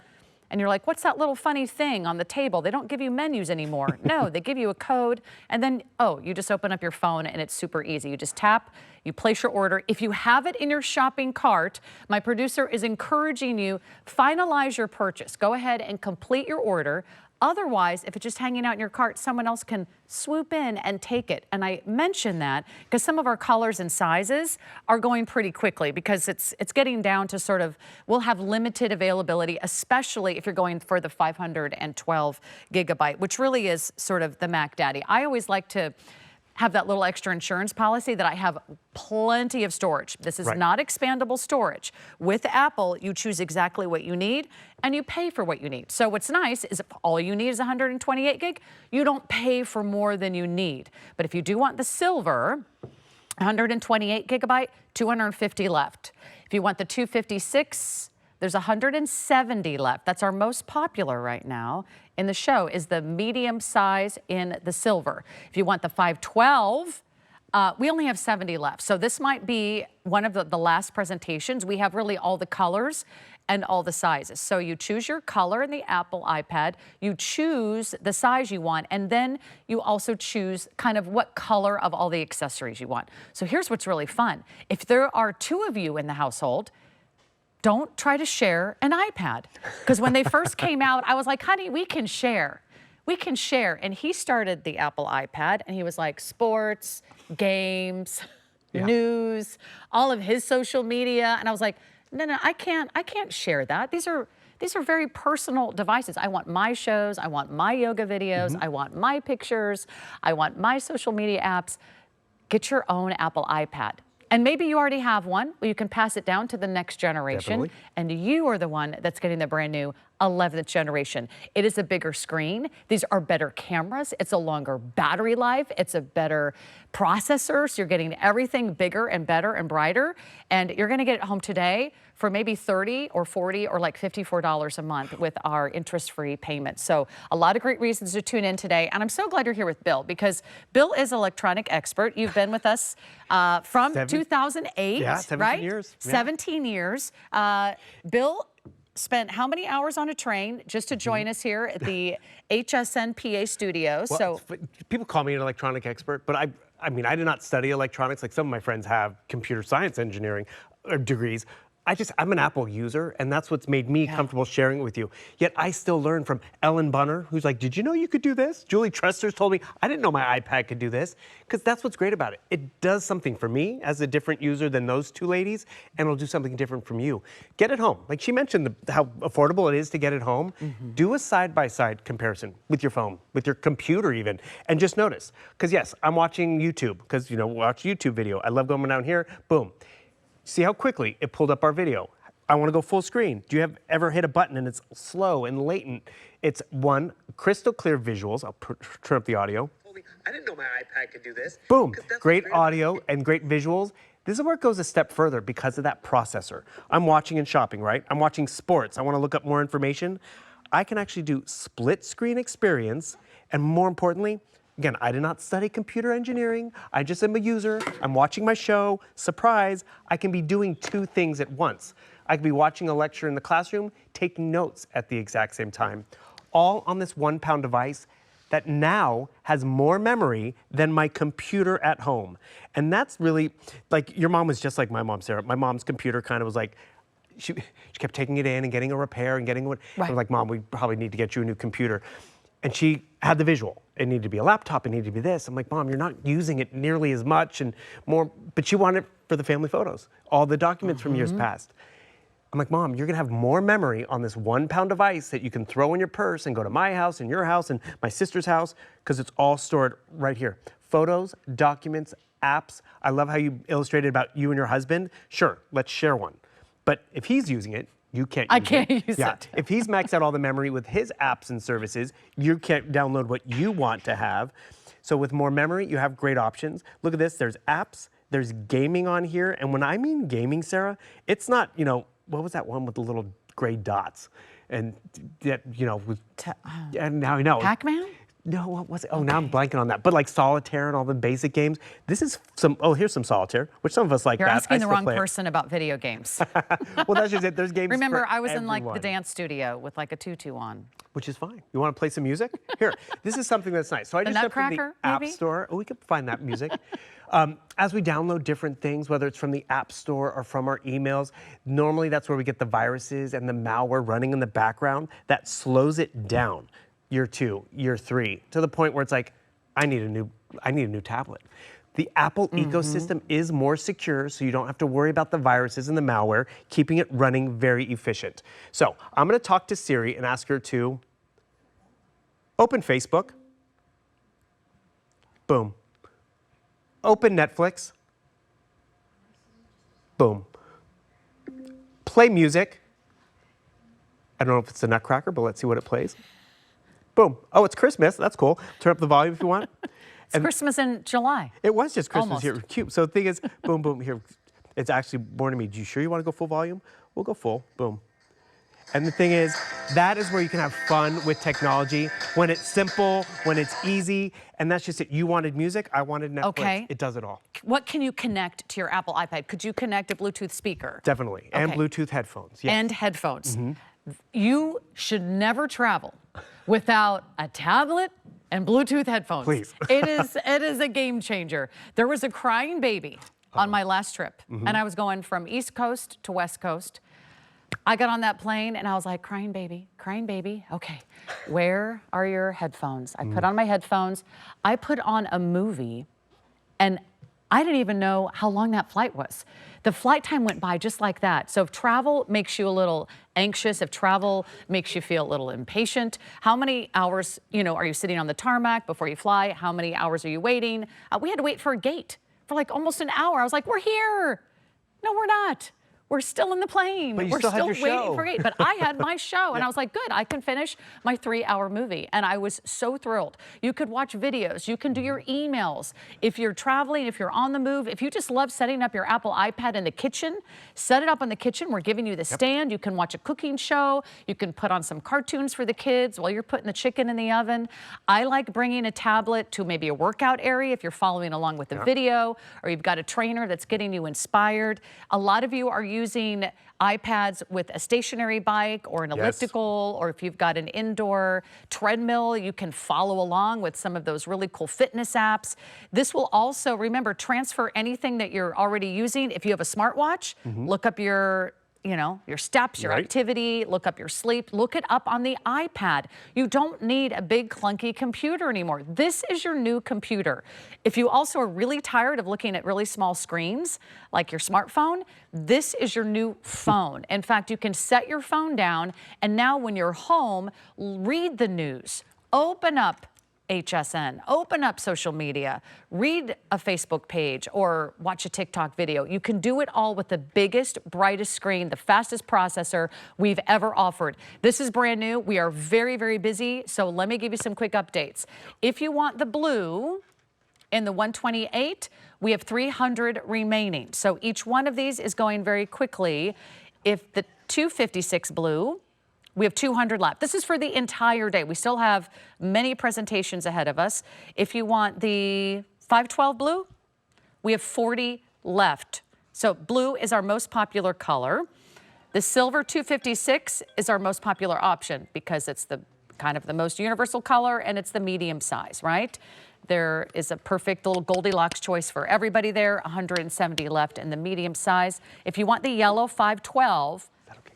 and you're like, what's that little funny thing on the table? They don't give you menus anymore. No, they give you a code and then, you just open up your phone and it's super easy. You just tap, you place your order. If you have it in your shopping cart, my producer is encouraging you, finalize your purchase. Go ahead and complete your order. Otherwise, if it's just hanging out in your cart, someone else can swoop in and take it. And I mention that because some of our colors and sizes are going pretty quickly because it's getting down to sort of, we'll have limited availability, especially if you're going for the 512 gigabyte, which really is sort of the Mac Daddy. I always like to have that little extra insurance policy that I have plenty of storage. This is not expandable storage. With Apple, you choose exactly what you need and you pay for what you need. So what's nice is if all you need is 128 gig, you don't pay for more than you need. But if you do want the silver, 128 gigabyte, 250 left. If you want the 256, there's 170 left. That's our most popular right now in the show is the medium size in the silver. If you want the 512, we only have 70 left. So this might be one of the last presentations. We have really all the colors and all the sizes. So you choose your color in the Apple iPad, you choose the size you want, and then you also choose kind of what color of all the accessories you want. So here's what's really fun. If there are two of you in the household, don't try to share an iPad. Because when they first came out, I was like, honey, we can share. We can share. And he started the Apple iPad and he was like, sports, games, news, all of his social media. And I was like, no, I can't share that. These are very personal devices. I want my shows, I want my yoga videos, I want my pictures, I want my social media apps. Get your own Apple iPad. And maybe you already have one, well, you can pass it down to the next generation. Definitely. And you are the one that's getting the brand new 11th generation. It is a bigger screen. These are better cameras. It's a longer battery life. It's a better processor. So you're getting everything bigger and better and brighter. And you're gonna get it home today for maybe $30 or $40 or like $54 a month with our interest-free payment. So a lot of great reasons to tune in today. And I'm so glad you're here with Bill because Bill is an electronic expert. You've been with us from 2008, yeah, 17 right? years. Yeah. 17 years. Bill spent how many hours on a train just to join us here at the HSN PA studio? Well, so people call me an electronic expert, but I mean, I did not study electronics like some of my friends have computer science engineering degrees. I'm an Apple user, and that's what's made me comfortable sharing it with you. Yet I still learn from Ellen Bunner, who's like, did you know you could do this? Julie Trester's told me, I didn't know my iPad could do this. Because that's what's great about it. It does something for me as a different user than those two ladies, and it'll do something different from you. Get it home. Like she mentioned how affordable it is to get it home. Do a side-by-side comparison with your phone, with your computer even, and just notice. Because yes, I'm watching YouTube, because watch YouTube video. I love going down here, boom. See how quickly it pulled up our video. I want to go full screen. Do you have ever hit a button and it's slow and latent? It's one, crystal clear visuals. I'll turn up the audio. I didn't know my iPad could do this. Boom, great audio and great visuals. This is where it goes a step further because of that processor. I'm watching and shopping, right? I'm watching sports. I want to look up more information. I can actually do split screen experience, and more importantly, again, I did not study computer engineering. I just am a user. I'm watching my show. Surprise, I can be doing two things at once. I could be watching a lecture in the classroom, taking notes at the exact same time, all on this 1-pound device that now has more memory than my computer at home. And that's really, like, your mom was just like my mom, Sarah. My mom's computer kind of was like, she kept taking it in and getting a repair and getting what. I was like, Mom, we probably need to get you a new computer. And she had the visual. It needed to be a laptop, it needed to be this. I'm like, Mom, you're not using it nearly as much and more, but she wanted it for the family photos, all the documents from years past. I'm like, Mom, you're gonna have more memory on this 1-pound device that you can throw in your purse and go to my house and your house and my sister's house, because it's all stored right here. Photos, documents, apps. I love how you illustrated about you and your husband. Sure, let's share one. But if he's using it, you can't use it. I can't use it. If he's maxed out all the memory with his apps and services, you can't download what you want to have. So with more memory, you have great options. Look at this, there's apps, there's gaming on here. And when I mean gaming, Sarah, it's not, what was that one with the little gray dots? And that, and now I know. Pac-Man? No, what was it? Oh, now I'm blanking on that. But like solitaire and all the basic games. This is here's some solitaire, which some of us like You're that. asking the wrong person about video games. Well, that's just it. There's games Remember, for I was in everyone. like the dance studio with like a tutu on. Which is fine. You want to play some music? Here, this is something that's nice. So I just went from the Nutcracker, App maybe? Store. Oh, we could find that music. As we download different things, whether it's from the App Store or from our emails, normally that's where we get the viruses and the malware running in the background. That slows it down. Year 2, year 3, to the point where it's like, I need a new tablet. The Apple ecosystem is more secure, so you don't have to worry about the viruses and the malware, keeping it running very efficient. So I'm gonna talk to Siri and ask her to open Facebook. Boom. Open Netflix. Boom. Play music. I don't know if it's the Nutcracker, but let's see what it plays. Boom. Oh, it's Christmas. That's cool. Turn up the volume if you want. It's Christmas in July. It was just Christmas Almost. here. Cute. So the thing is, boom, boom, here. It's actually warning me. You sure you want to go full volume? We'll go full. Boom. And the thing is, that is where you can have fun with technology, when it's simple, when it's easy, and that's just it. You wanted music, I wanted Netflix. Okay. It does it all. What can you connect to your Apple iPad? Could you connect a Bluetooth speaker? Definitely. And Okay. Bluetooth headphones. Yes. And headphones. You should never travel without a tablet and Bluetooth headphones. Please. It is a game changer. There was a crying baby on my last trip, and I was going from East Coast to West Coast. I got on that plane and I was like, crying baby, okay, where are your headphones? I put on my headphones, I put on a movie, and I didn't even know how long that flight was. The flight time went by just like that. So if travel makes you a little anxious, if travel makes you feel a little impatient, how many hours, are you sitting on the tarmac before you fly? How many hours are you waiting? We had to wait for a gate for like almost an hour. I was like, we're here. No, we're not. We're still in the plane. But you We're still had still your waiting show. for gate. But I had my show, and I was like, good, I can finish my 3-hour movie. And I was so thrilled. You could watch videos. You can do your emails. If you're traveling, if you're on the move, if you just love setting up your Apple iPad in the kitchen, set it up in the kitchen. We're giving you the stand. You can watch a cooking show. You can put on some cartoons for the kids while you're putting the chicken in the oven. I like bringing a tablet to maybe a workout area if you're following along with the video, or you've got a trainer that's getting you inspired. A lot of you are using iPads with a stationary bike or an elliptical, or if you've got an indoor treadmill, you can follow along with some of those really cool fitness apps. This will also, remember, transfer anything that you're already using. If you have a smartwatch, look up your you know, your steps, your activity, look up your sleep, look it up on the iPad. You don't need a big clunky computer anymore. This is your new computer. If you also are really tired of looking at really small screens, like your smartphone, this is your new phone. In fact, you can set your phone down, and now when you're home, read the news, open up HSN, open up social media, read a Facebook page, or watch a TikTok video. You can do it all with the biggest, brightest screen, the fastest processor we've ever offered. This is brand new. We are very, very busy, so let me give you some quick updates. If you want the blue in the 128, we have 300 remaining. So each one of these is going very quickly. If the 256 blue, we have 200 left. This is for the entire day. We still have many presentations ahead of us. If you want the 512 blue, we have 40 left. So blue is our most popular color. The silver 256 is our most popular option because it's the kind of the most universal color and it's the medium size, right? There is a perfect little Goldilocks choice for everybody there. 170 left in the medium size. If you want the yellow 512,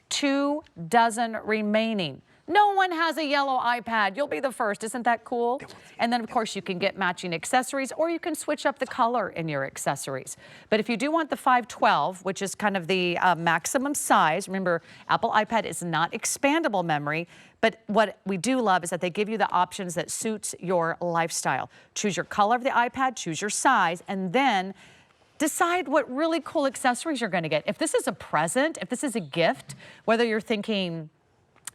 2 dozen remaining. No one has a yellow iPad. You'll be the first. Isn't that cool? And then, of course, you can get matching accessories, or you can switch up the color in your accessories. But if you do want the 512, which is kind of the maximum size, remember, Apple iPad is not expandable memory, but what we do love is that they give you the options that suits your lifestyle. Choose your color of the iPad, choose your size, and then decide what really cool accessories you're going to get. If this is a present, if this is a gift, whether you're thinking,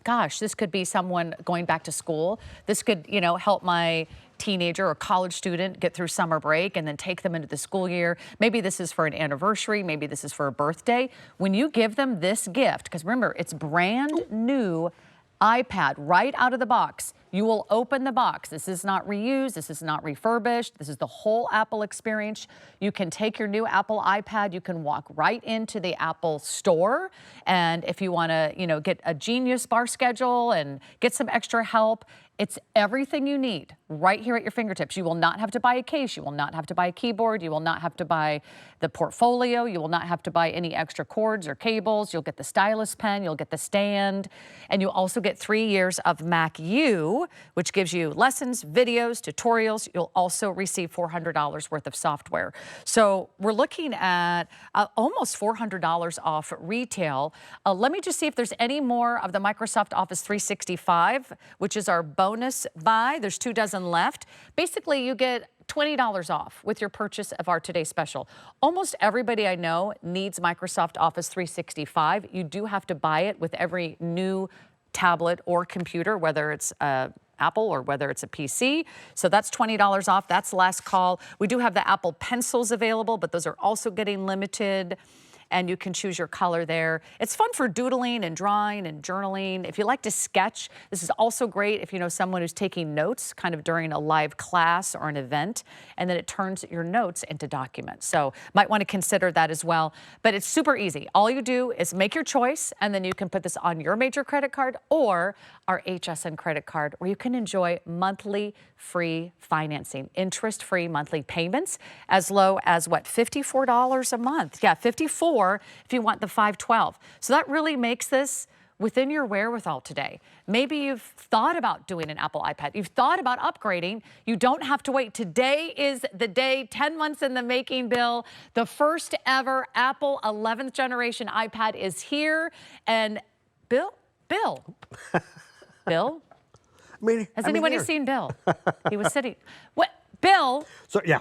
gosh, this could be someone going back to school. This could, you know, help my teenager or college student get through summer break and then take them into the school year. Maybe this is for an anniversary. Maybe this is for a birthday. When you give them this gift, because remember, it's brand new iPad right out of the box. You will open the box. This is not reused. This is not refurbished. This is the whole Apple experience. You can take your new Apple iPad. You can walk right into the Apple store. And if you want to, you know, get a Genius bar schedule and get some extra help, it's everything you need right here at your fingertips. You will not have to buy a case. You will not have to buy a keyboard. You will not have to buy the portfolio. You will not have to buy any extra cords or cables. You'll get the stylus pen. You'll get the stand. And you'll also get 3 years of Mac U, which gives you lessons, videos, tutorials. You'll also receive $400 worth of software. So we're looking at almost $400 off retail. Let me just see if there's any more of the Microsoft Office 365, which is our bonus buy. There's 2 dozen left. Basically, you get $20 off with your purchase of our Today Special. Almost everybody I know needs Microsoft Office 365. You do have to buy it with every new tablet or computer, whether it's Apple or whether it's a PC. So that's $20 off. That's last call. We do have the Apple Pencils available, but those are also getting limited. And you can choose your color there. It's fun for doodling and drawing and journaling. If you like to sketch, this is also great if you know someone who's taking notes kind of during a live class or an event, and then it turns your notes into documents. So might want to consider that as well. But it's super easy. All you do is make your choice, and then you can put this on your major credit card or our HSN credit card, where you can enjoy monthly free financing, interest-free monthly payments as low as, what, $54 a month? Yeah, $54 if you want the 512. So that really makes this within your wherewithal today. Maybe you've thought about doing an Apple iPad. You've thought about upgrading. You don't have to wait. Today is the day, 10 months in the making, Bill. The first ever Apple 11th generation iPad is here. And Bill? I mean, has anybody seen Bill? He was sitting. What, Bill? So, yeah.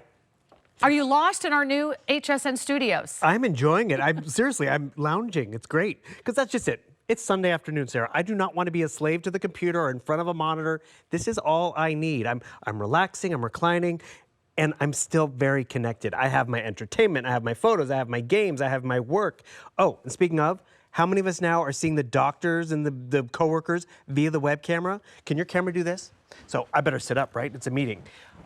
Are you lost in our new HSN studios? I'm enjoying it. I'm lounging. It's great. Because that's just it. It's Sunday afternoon, Sarah. I do not want to be a slave to the computer or in front of a monitor. This is all I need. I'm relaxing, I'm reclining, and I'm still very connected. I have my entertainment, I have my photos, I have my games, I have my work. Oh, and speaking of, how many of us now are seeing the doctors and the coworkers via the web camera? Can your camera do this? So I better sit up, right? It's a meeting.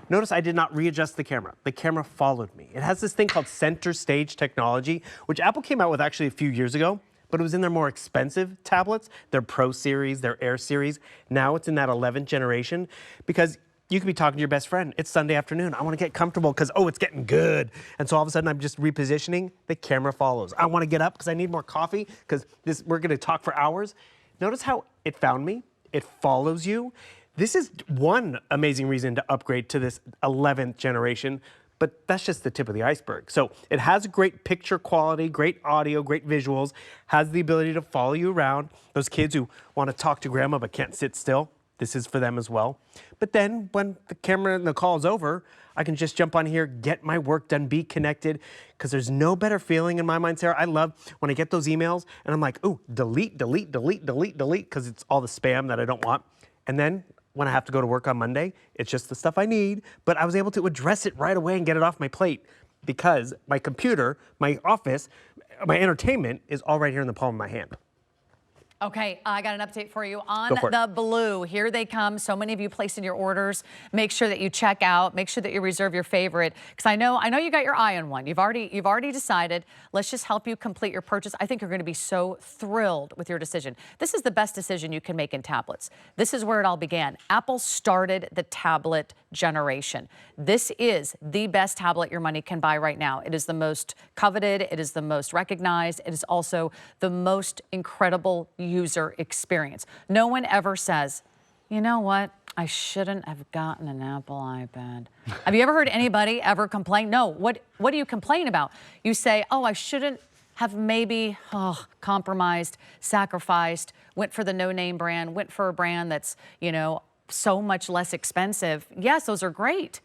Notice I did not readjust the camera. The camera followed me. It has this thing called center stage technology, which Apple came out with actually a few years ago, but it was in their more expensive tablets, their Pro series, their Air series. Now it's in that 11th generation, because You could be talking to your best friend. It's Sunday afternoon. I want to get comfortable because, oh, it's getting good. And so all of a sudden I'm just repositioning. The camera follows. I want to get up because I need more coffee because we're going to talk for hours. Notice how it found me. It follows you. This is one amazing reason to upgrade to this 11th generation, but that's just the tip of the iceberg. So it has great picture quality, great audio, great visuals, has the ability to follow you around. Those kids who want to talk to grandma but can't sit still, this is for them as well. But then when the camera and the call is over, I can just jump on here, get my work done, be connected, because there's no better feeling in my mind, Sarah. I love when I get those emails and I'm like, ooh, delete, delete, delete, delete, delete, because it's all the spam that I don't want. And then when I have to go to work on Monday, it's just the stuff I need, but I was able to address it right away and get it off my plate because my computer, my office, my entertainment is all right here in the palm of my hand. Okay, I got an update for you on the blue. Here they come. So many of you placing your orders. Make sure that you check out. Make sure that you reserve your favorite, because I know you got your eye on one. You've already decided. Let's just help you complete your purchase. I think you're going to be so thrilled with your decision. This is the best decision you can make in tablets. This is where it all began. Apple started the tablet generation. This is the best tablet your money can buy right now. It is the most coveted. It is the most recognized. It is also the most incredible user experience. No one ever says, you know what, I shouldn't have gotten an Apple iPad. Have you ever heard anybody ever complain? No, what do you complain about? You say, oh, I shouldn't have maybe compromised, sacrificed, went for the no-name brand, went for a brand that's, so much less expensive. Yes, those are great,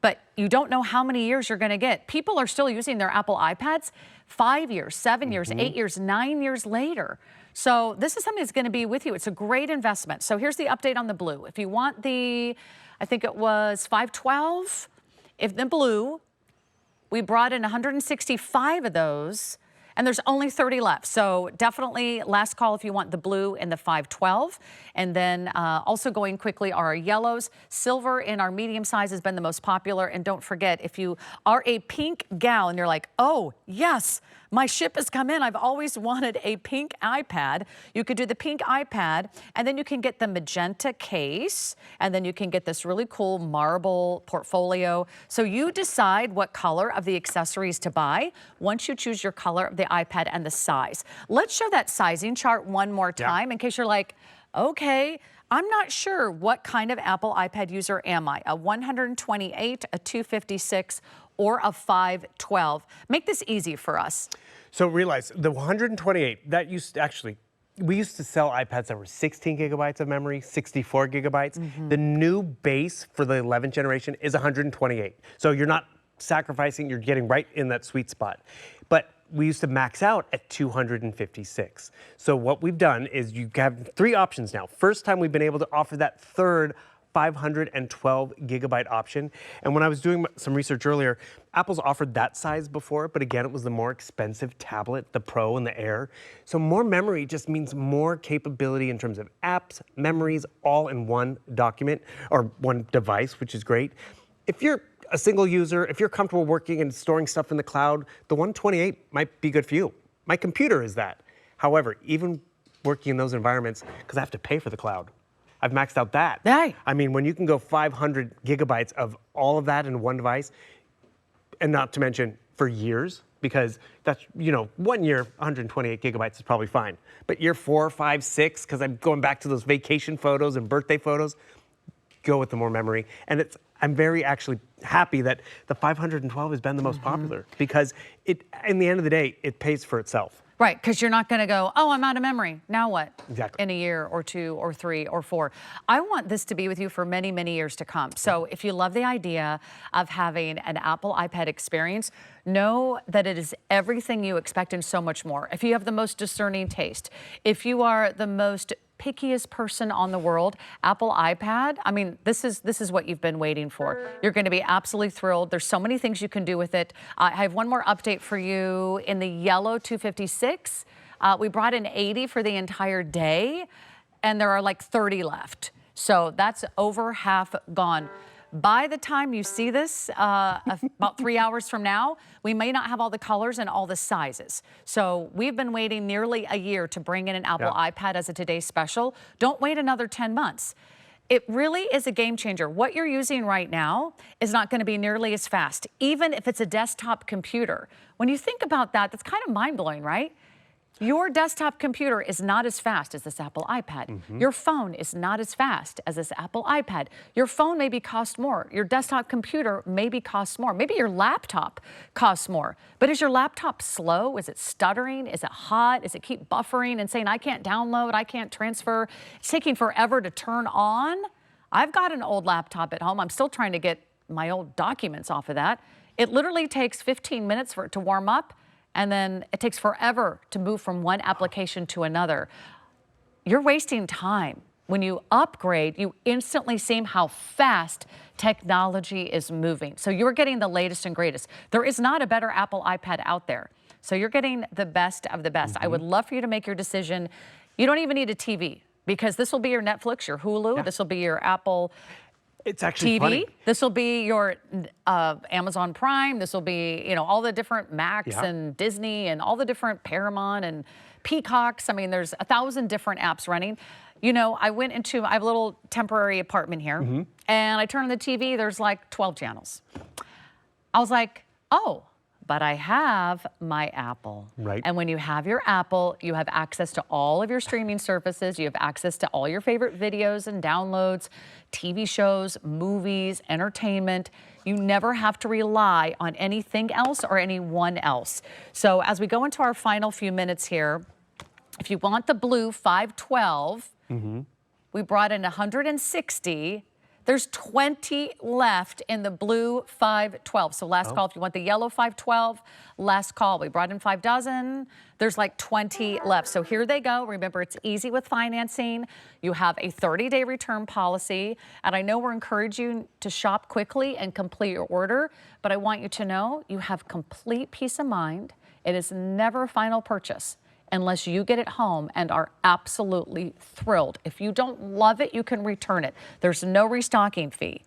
but you don't know how many years you're going to get. People are still using their Apple iPads 5 years, 7 years, 8 years, 9 years later. So this is something that's going to be with you. It's a great investment. So here's the update on the blue. If you want the, I think it was 512, if the blue, we brought in 165 of those, and there's only 30 left. So definitely last call if you want the blue and the 512. And then also going quickly are our yellows. Silver in our medium size has been the most popular. And don't forget, if you are a pink gal and you're like, oh, yes, my ship has come in. I've always wanted a pink iPad. You could do the pink iPad, and then you can get the magenta case, and then you can get this really cool marble portfolio. So you decide what color of the accessories to buy once you choose your color of the iPad and the size. Let's show that sizing chart one more time in case you're like, okay, I'm not sure what kind of Apple iPad user am I, a 128, a 256, or a 512. Make this easy for us. So realize the 128, that used to actually, we used to sell iPads that were 16 gigabytes of memory, 64 gigabytes. The new base for the 11th generation is 128. So you're not sacrificing, you're getting right in that sweet spot. But we used to max out at 256. So what we've done is you have 3 options now. First time we've been able to offer that third 512 gigabyte option. And when I was doing some research earlier, Apple's offered that size before, but again, it was the more expensive tablet, the Pro and the Air. So more memory just means more capability in terms of apps, memories, all in one document or one device, which is great. If you're a single user, if you're comfortable working and storing stuff in the cloud, the 128 might be good for you. My computer is that. However, even working in those environments, because I have to pay for the cloud, I've maxed out that. Hey. I mean, when you can go 500 gigabytes of all of that in one device, and not to mention for years, because that's, 1 year, 128 gigabytes is probably fine. But year 4, 5, 6, because I'm going back to those vacation photos and birthday photos, go with the more memory. And I'm very actually happy that the 512 has been the most popular, because in the end of the day, it pays for itself. Right, because you're not going to go, oh, I'm out of memory. Now what? Exactly. In a year or 2 or 3 or 4. I want this to be with you for many, many years to come. So if you love the idea of having an Apple iPad experience, know that it is everything you expect and so much more. If you have the most discerning taste, if you are the most pickiest person on the world, Apple iPad, I mean, this is what you've been waiting for. You're going to be absolutely thrilled. There's so many things you can do with it. I have one more update for you. In the yellow 256, we brought in 80 for the entire day, and there are like 30 left. So that's over half gone. By the time you see this, about 3 hours from now, we may not have all the colors and all the sizes. So we've been waiting nearly a year to bring in an Apple iPad as a Today Special. Don't wait another 10 months. It really is a game changer. What you're using right now is not going to be nearly as fast, even if it's a desktop computer. When you think about that, that's kind of mind-blowing, right? Your desktop computer is not as fast as this Apple iPad. Your phone is not as fast as this Apple iPad. Your phone maybe costs more. Your desktop computer maybe costs more. Maybe your laptop costs more. But is your laptop slow? Is it stuttering? Is it hot? Does it keep buffering and saying, I can't download, I can't transfer? It's taking forever to turn on. I've got an old laptop at home. I'm still trying to get my old documents off of that. It literally takes 15 minutes for it to warm up, and then it takes forever to move from one application to another. You're wasting time. When you upgrade, you instantly see how fast technology is moving. So you're getting the latest and greatest. There is not a better Apple iPad out there. So you're getting the best of the best. I would love for you to make your decision. You don't even need a TV, because this will be your Netflix, your Hulu, this will be your Apple It's actually TV. funny. This will be your Amazon Prime. This will be, you know, all the different Max and Disney and all the different Paramount and Peacocks. I mean, there's 1,000 different apps running. You know, I have a little temporary apartment here, and I turn on the TV, there's like 12 channels. I was like, oh, but I have my Apple. Right. And when you have your Apple, you have access to all of your streaming services. You have access to all your favorite videos and downloads, TV shows, movies, entertainment. You never have to rely on anything else or anyone else. So as we go into our final few minutes here, if you want the blue 512, we brought in 160. There's 20 left in the blue 512. So last call if you want the yellow 512. Last call. We brought in 5 dozen. There's like 20 left. So here they go. Remember, it's easy with financing. You have a 30-day return policy. And I know we're encouraging you to shop quickly and complete your order, but I want you to know you have complete peace of mind. It is never a final purchase unless you get it home and are absolutely thrilled. If you don't love it, you can return it. There's no restocking fee.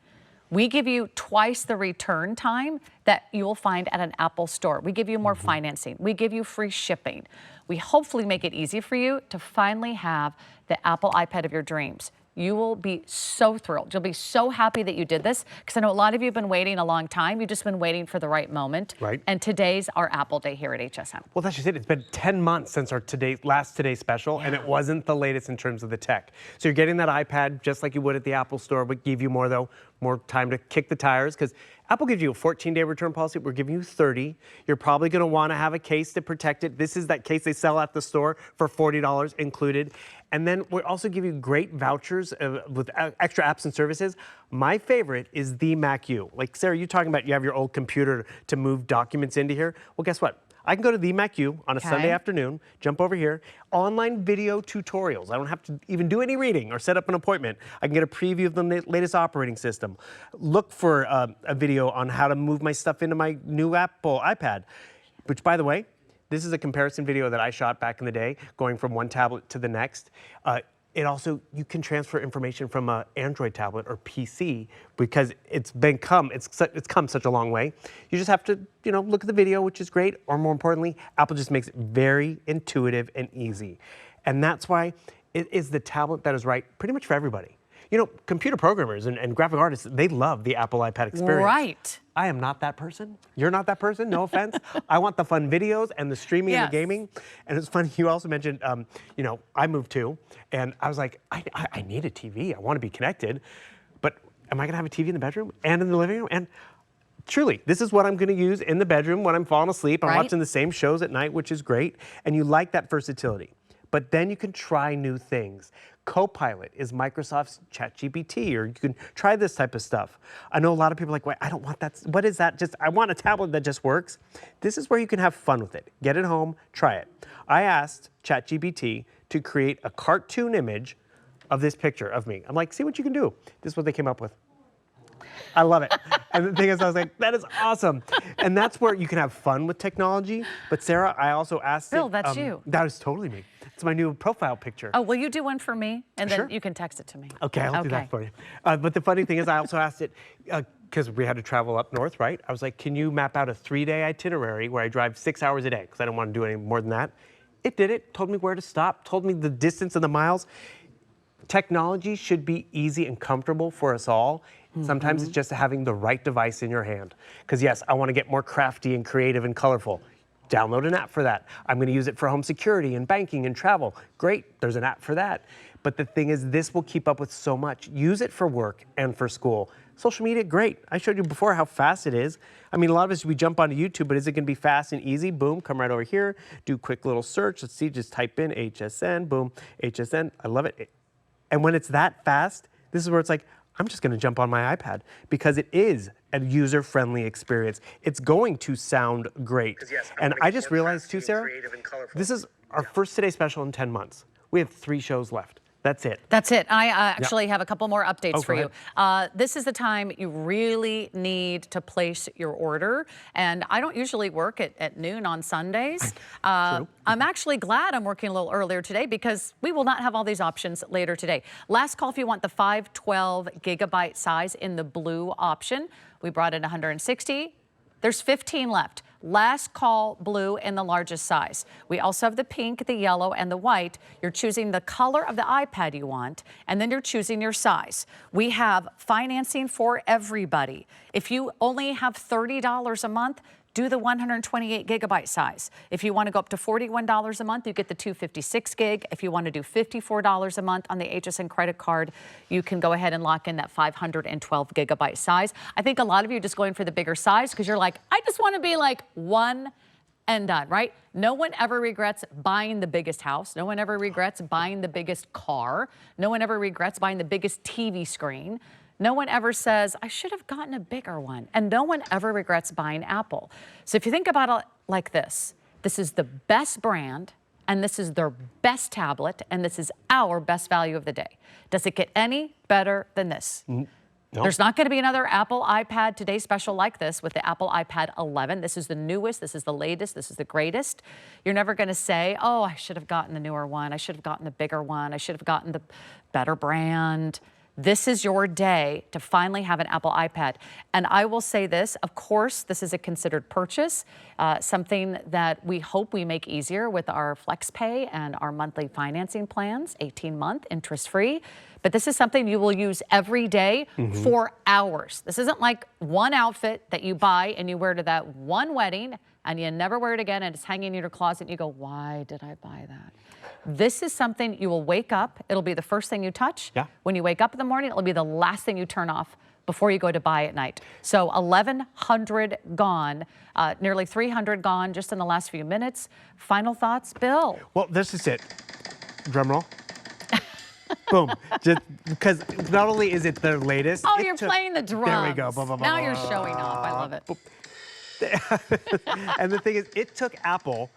We give you twice the return time that you will find at an Apple store. We give you more financing. We give you free shipping. We hopefully make it easy for you to finally have the Apple iPad of your dreams. You will be so thrilled. You'll be so happy that you did this, because I know a lot of you have been waiting a long time. You've just been waiting for the right moment. Right. And today's our Apple Day here at HSN. Well, that's just it. It's been 10 months since our last Today special, and it wasn't the latest in terms of the tech. So you're getting that iPad just like you would at the Apple store, but give you more, though, more time to kick the tires, because Apple gives you a 14-day return policy. We're giving you 30. You're probably going to want to have a case to protect it. This is that case they sell at the store for $40 included. And then we also give you great vouchers with extra apps and services. My favorite is the Mac U. Like, Sarah, you're talking about you have your old computer to move documents into here. Well, guess what? I can go to the Mac U on a Sunday afternoon, jump over here, online video tutorials. I don't have to even do any reading or set up an appointment. I can get a preview of the latest operating system. Look for a video on how to move my stuff into my new Apple iPad, which, by the way, this is a comparison video that I shot back in the day, going from one tablet to the next. It also, you can transfer information from an Android tablet or PC, because it's come such a long way. You just have to, you know, look at the video, which is great, or more importantly, Apple just makes it very intuitive and easy. And that's why it is the tablet that is right pretty much for everybody. You know, computer programmers and graphic artists, they love the Apple iPad experience. Right. I am not that person. You're not that person, no offense. I want the fun videos and the streaming and the gaming. And it's funny, you also mentioned, you know, I moved too, and I was like, I need a TV. I want to be connected, but am I going to have a TV in the bedroom and in the living room? And truly, this is what I'm going to use in the bedroom when I'm falling asleep. I'm watching the same shows at night, which is great. And you like that versatility. But then you can try new things. Copilot is Microsoft's ChatGPT, or you can try this type of stuff. I know a lot of people are like, wait, I don't want that. What is that? I want a tablet that just works. This is where you can have fun with it. Get it home, try it. I asked ChatGPT to create a cartoon image of this picture of me. I'm like, see what you can do. This is what they came up with. I love it. And the thing is, I was like, that is awesome. And that's where you can have fun with technology. But Sarah, I also asked Bill, that's you. That is totally me. It's my new profile picture. Oh, will you do one for me? And then you can text it to me. Okay, I'll do that for you. But the funny thing is, I also asked it, because we had to travel up north, right? I was like, can you map out a 3-day itinerary where I drive 6 hours a day? Because I don't want to do any more than that. It did it, told me where to stop, told me the distance and the miles. technology should be easy and comfortable for us all. Sometimes it's just having the right device in your hand. Because yes, I want to get more crafty and creative and colorful. Download an app for that. I'm going to use it for home security and banking and travel. Great, there's an app for that. But the thing is, this will keep up with so much. Use it for work and for school. Social media, great. I showed you before how fast it is. I mean, a lot of us, we jump onto YouTube, but is it going to be fast and easy? Boom, come right over here, do a quick little search. Let's see, just type in HSN, boom, HSN. I love it. And when it's that fast, this is where it's like, I'm just going to jump on my iPad because it is a user-friendly experience. It's going to sound great. Yes, and I just realized too, Sarah, this is our first Today Special in 10 months. We have 3 shows left. That's it. That's it. I actually have a couple more updates for go you. This is the time you really need to place your order. And I don't usually work at noon on Sundays. I'm actually glad I'm working a little earlier today because we will not have all these options later today. Last call if you want the 512 gigabyte size in the blue option. We brought in 160. There's 15 left. Last call blue in the largest size. We also have the pink, the yellow, and the white. You're choosing the color of the iPad you want, and then you're choosing your size. We have financing for everybody. If you only have $30 a month, do the 128 gigabyte size. If you want to go up to $41 a month, you get the 256 gig. If you want to do $54 a month on the HSN credit card, you can go ahead and lock in that 512 gigabyte size. I think a lot of you are just going for the bigger size because you're like, I just want to be like one and done, right? No one ever regrets buying the biggest house. No one ever regrets buying the biggest car. No one ever regrets buying the biggest TV screen. No one ever says, I should have gotten a bigger one. And no one ever regrets buying Apple. So if you think about it like this is the best brand, and this is their best tablet, and this is our best value of the day. Does it get any better than this? No. There's not going to be another Apple iPad Today Special like this with the Apple iPad 11. This is the newest, this is the latest, this is the greatest. You're never going to say, oh, I should have gotten the newer one, I should have gotten the bigger one, I should have gotten the better brand. This is your day to finally have an Apple iPad. And I will say this, of course, this is a considered purchase, something that we hope we make easier with our FlexPay and our monthly financing plans, 18-month, interest-free. But this is something you will use every day for hours. This isn't like one outfit that you buy and you wear to that one wedding and you never wear it again and it's hanging in your closet and you go, why did I buy that? This is something you will wake up. It'll be the first thing you touch. Yeah. When you wake up in the morning, it'll be the last thing you turn off before you go to bed at night. So 1,100 gone, nearly 300 gone just in the last few minutes. Final thoughts, Bill? Well, this is it. Drum roll. Boom. Just because not only is it the latest. Oh, you're playing the drums. There we go. Blah, blah, blah, now blah, you're blah, showing off. I love it. And the thing is, it took Apple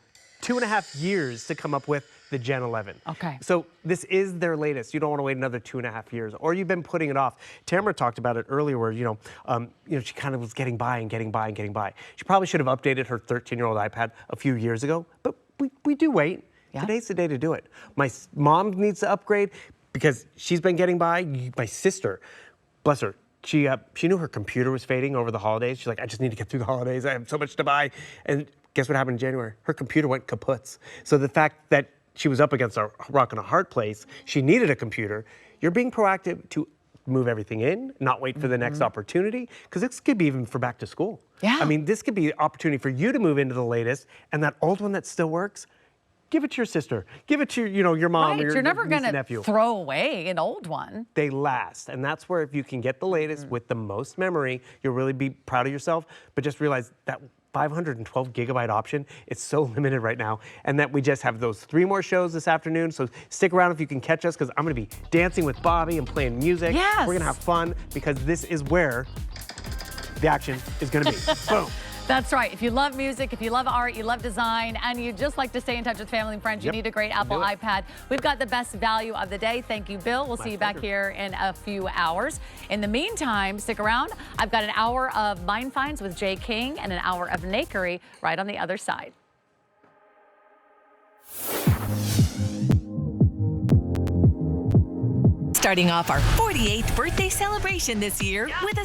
2.5 years to come up with the Gen 11. Okay. So this is their latest. You don't want to wait another 2.5 years, or you've been putting it off. Tamara talked about it earlier, where she kind of was getting by and getting by and getting by. She probably should have updated her 13-year-old iPad a few years ago, but we do wait. Yeah. Today's the day to do it. My mom needs to upgrade because she's been getting by. My sister, bless her. She knew her computer was fading over the holidays. She's like, I just need to get through the holidays. I have so much to buy. And guess what happened in January? Her computer went kaput. So the fact that she was up against a rock and a hard place, she needed a computer. You're being proactive to move everything in, not wait for the next opportunity, because this could be even for back to school. Yeah. I mean, this could be an opportunity for you to move into the latest, and that old one that still works, give it to your sister. Give it to your mom or your You're never niece going and to nephew. throw away an old one. They last, and that's where if you can get the latest with the most memory, you'll really be proud of yourself. But just realize that 512 gigabyte option, it's so limited right now, and that we just have those 3 more shows this afternoon. So stick around if you can catch us, because I'm going to be dancing with Bobby and playing music. Yes. We're going to have fun, because this is where the action is going to be. Boom. That's right. If you love music, if you love art, you love design, and you just like to stay in touch with family and friends, you need a great Apple iPad. We've got the best value of the day. Thank you, Bill. We'll see you back here in a few hours. In the meantime, stick around. I've got an hour of Mind Finds with Jay King and an hour of Nakery right on the other side. Starting off our 48th birthday celebration this year with a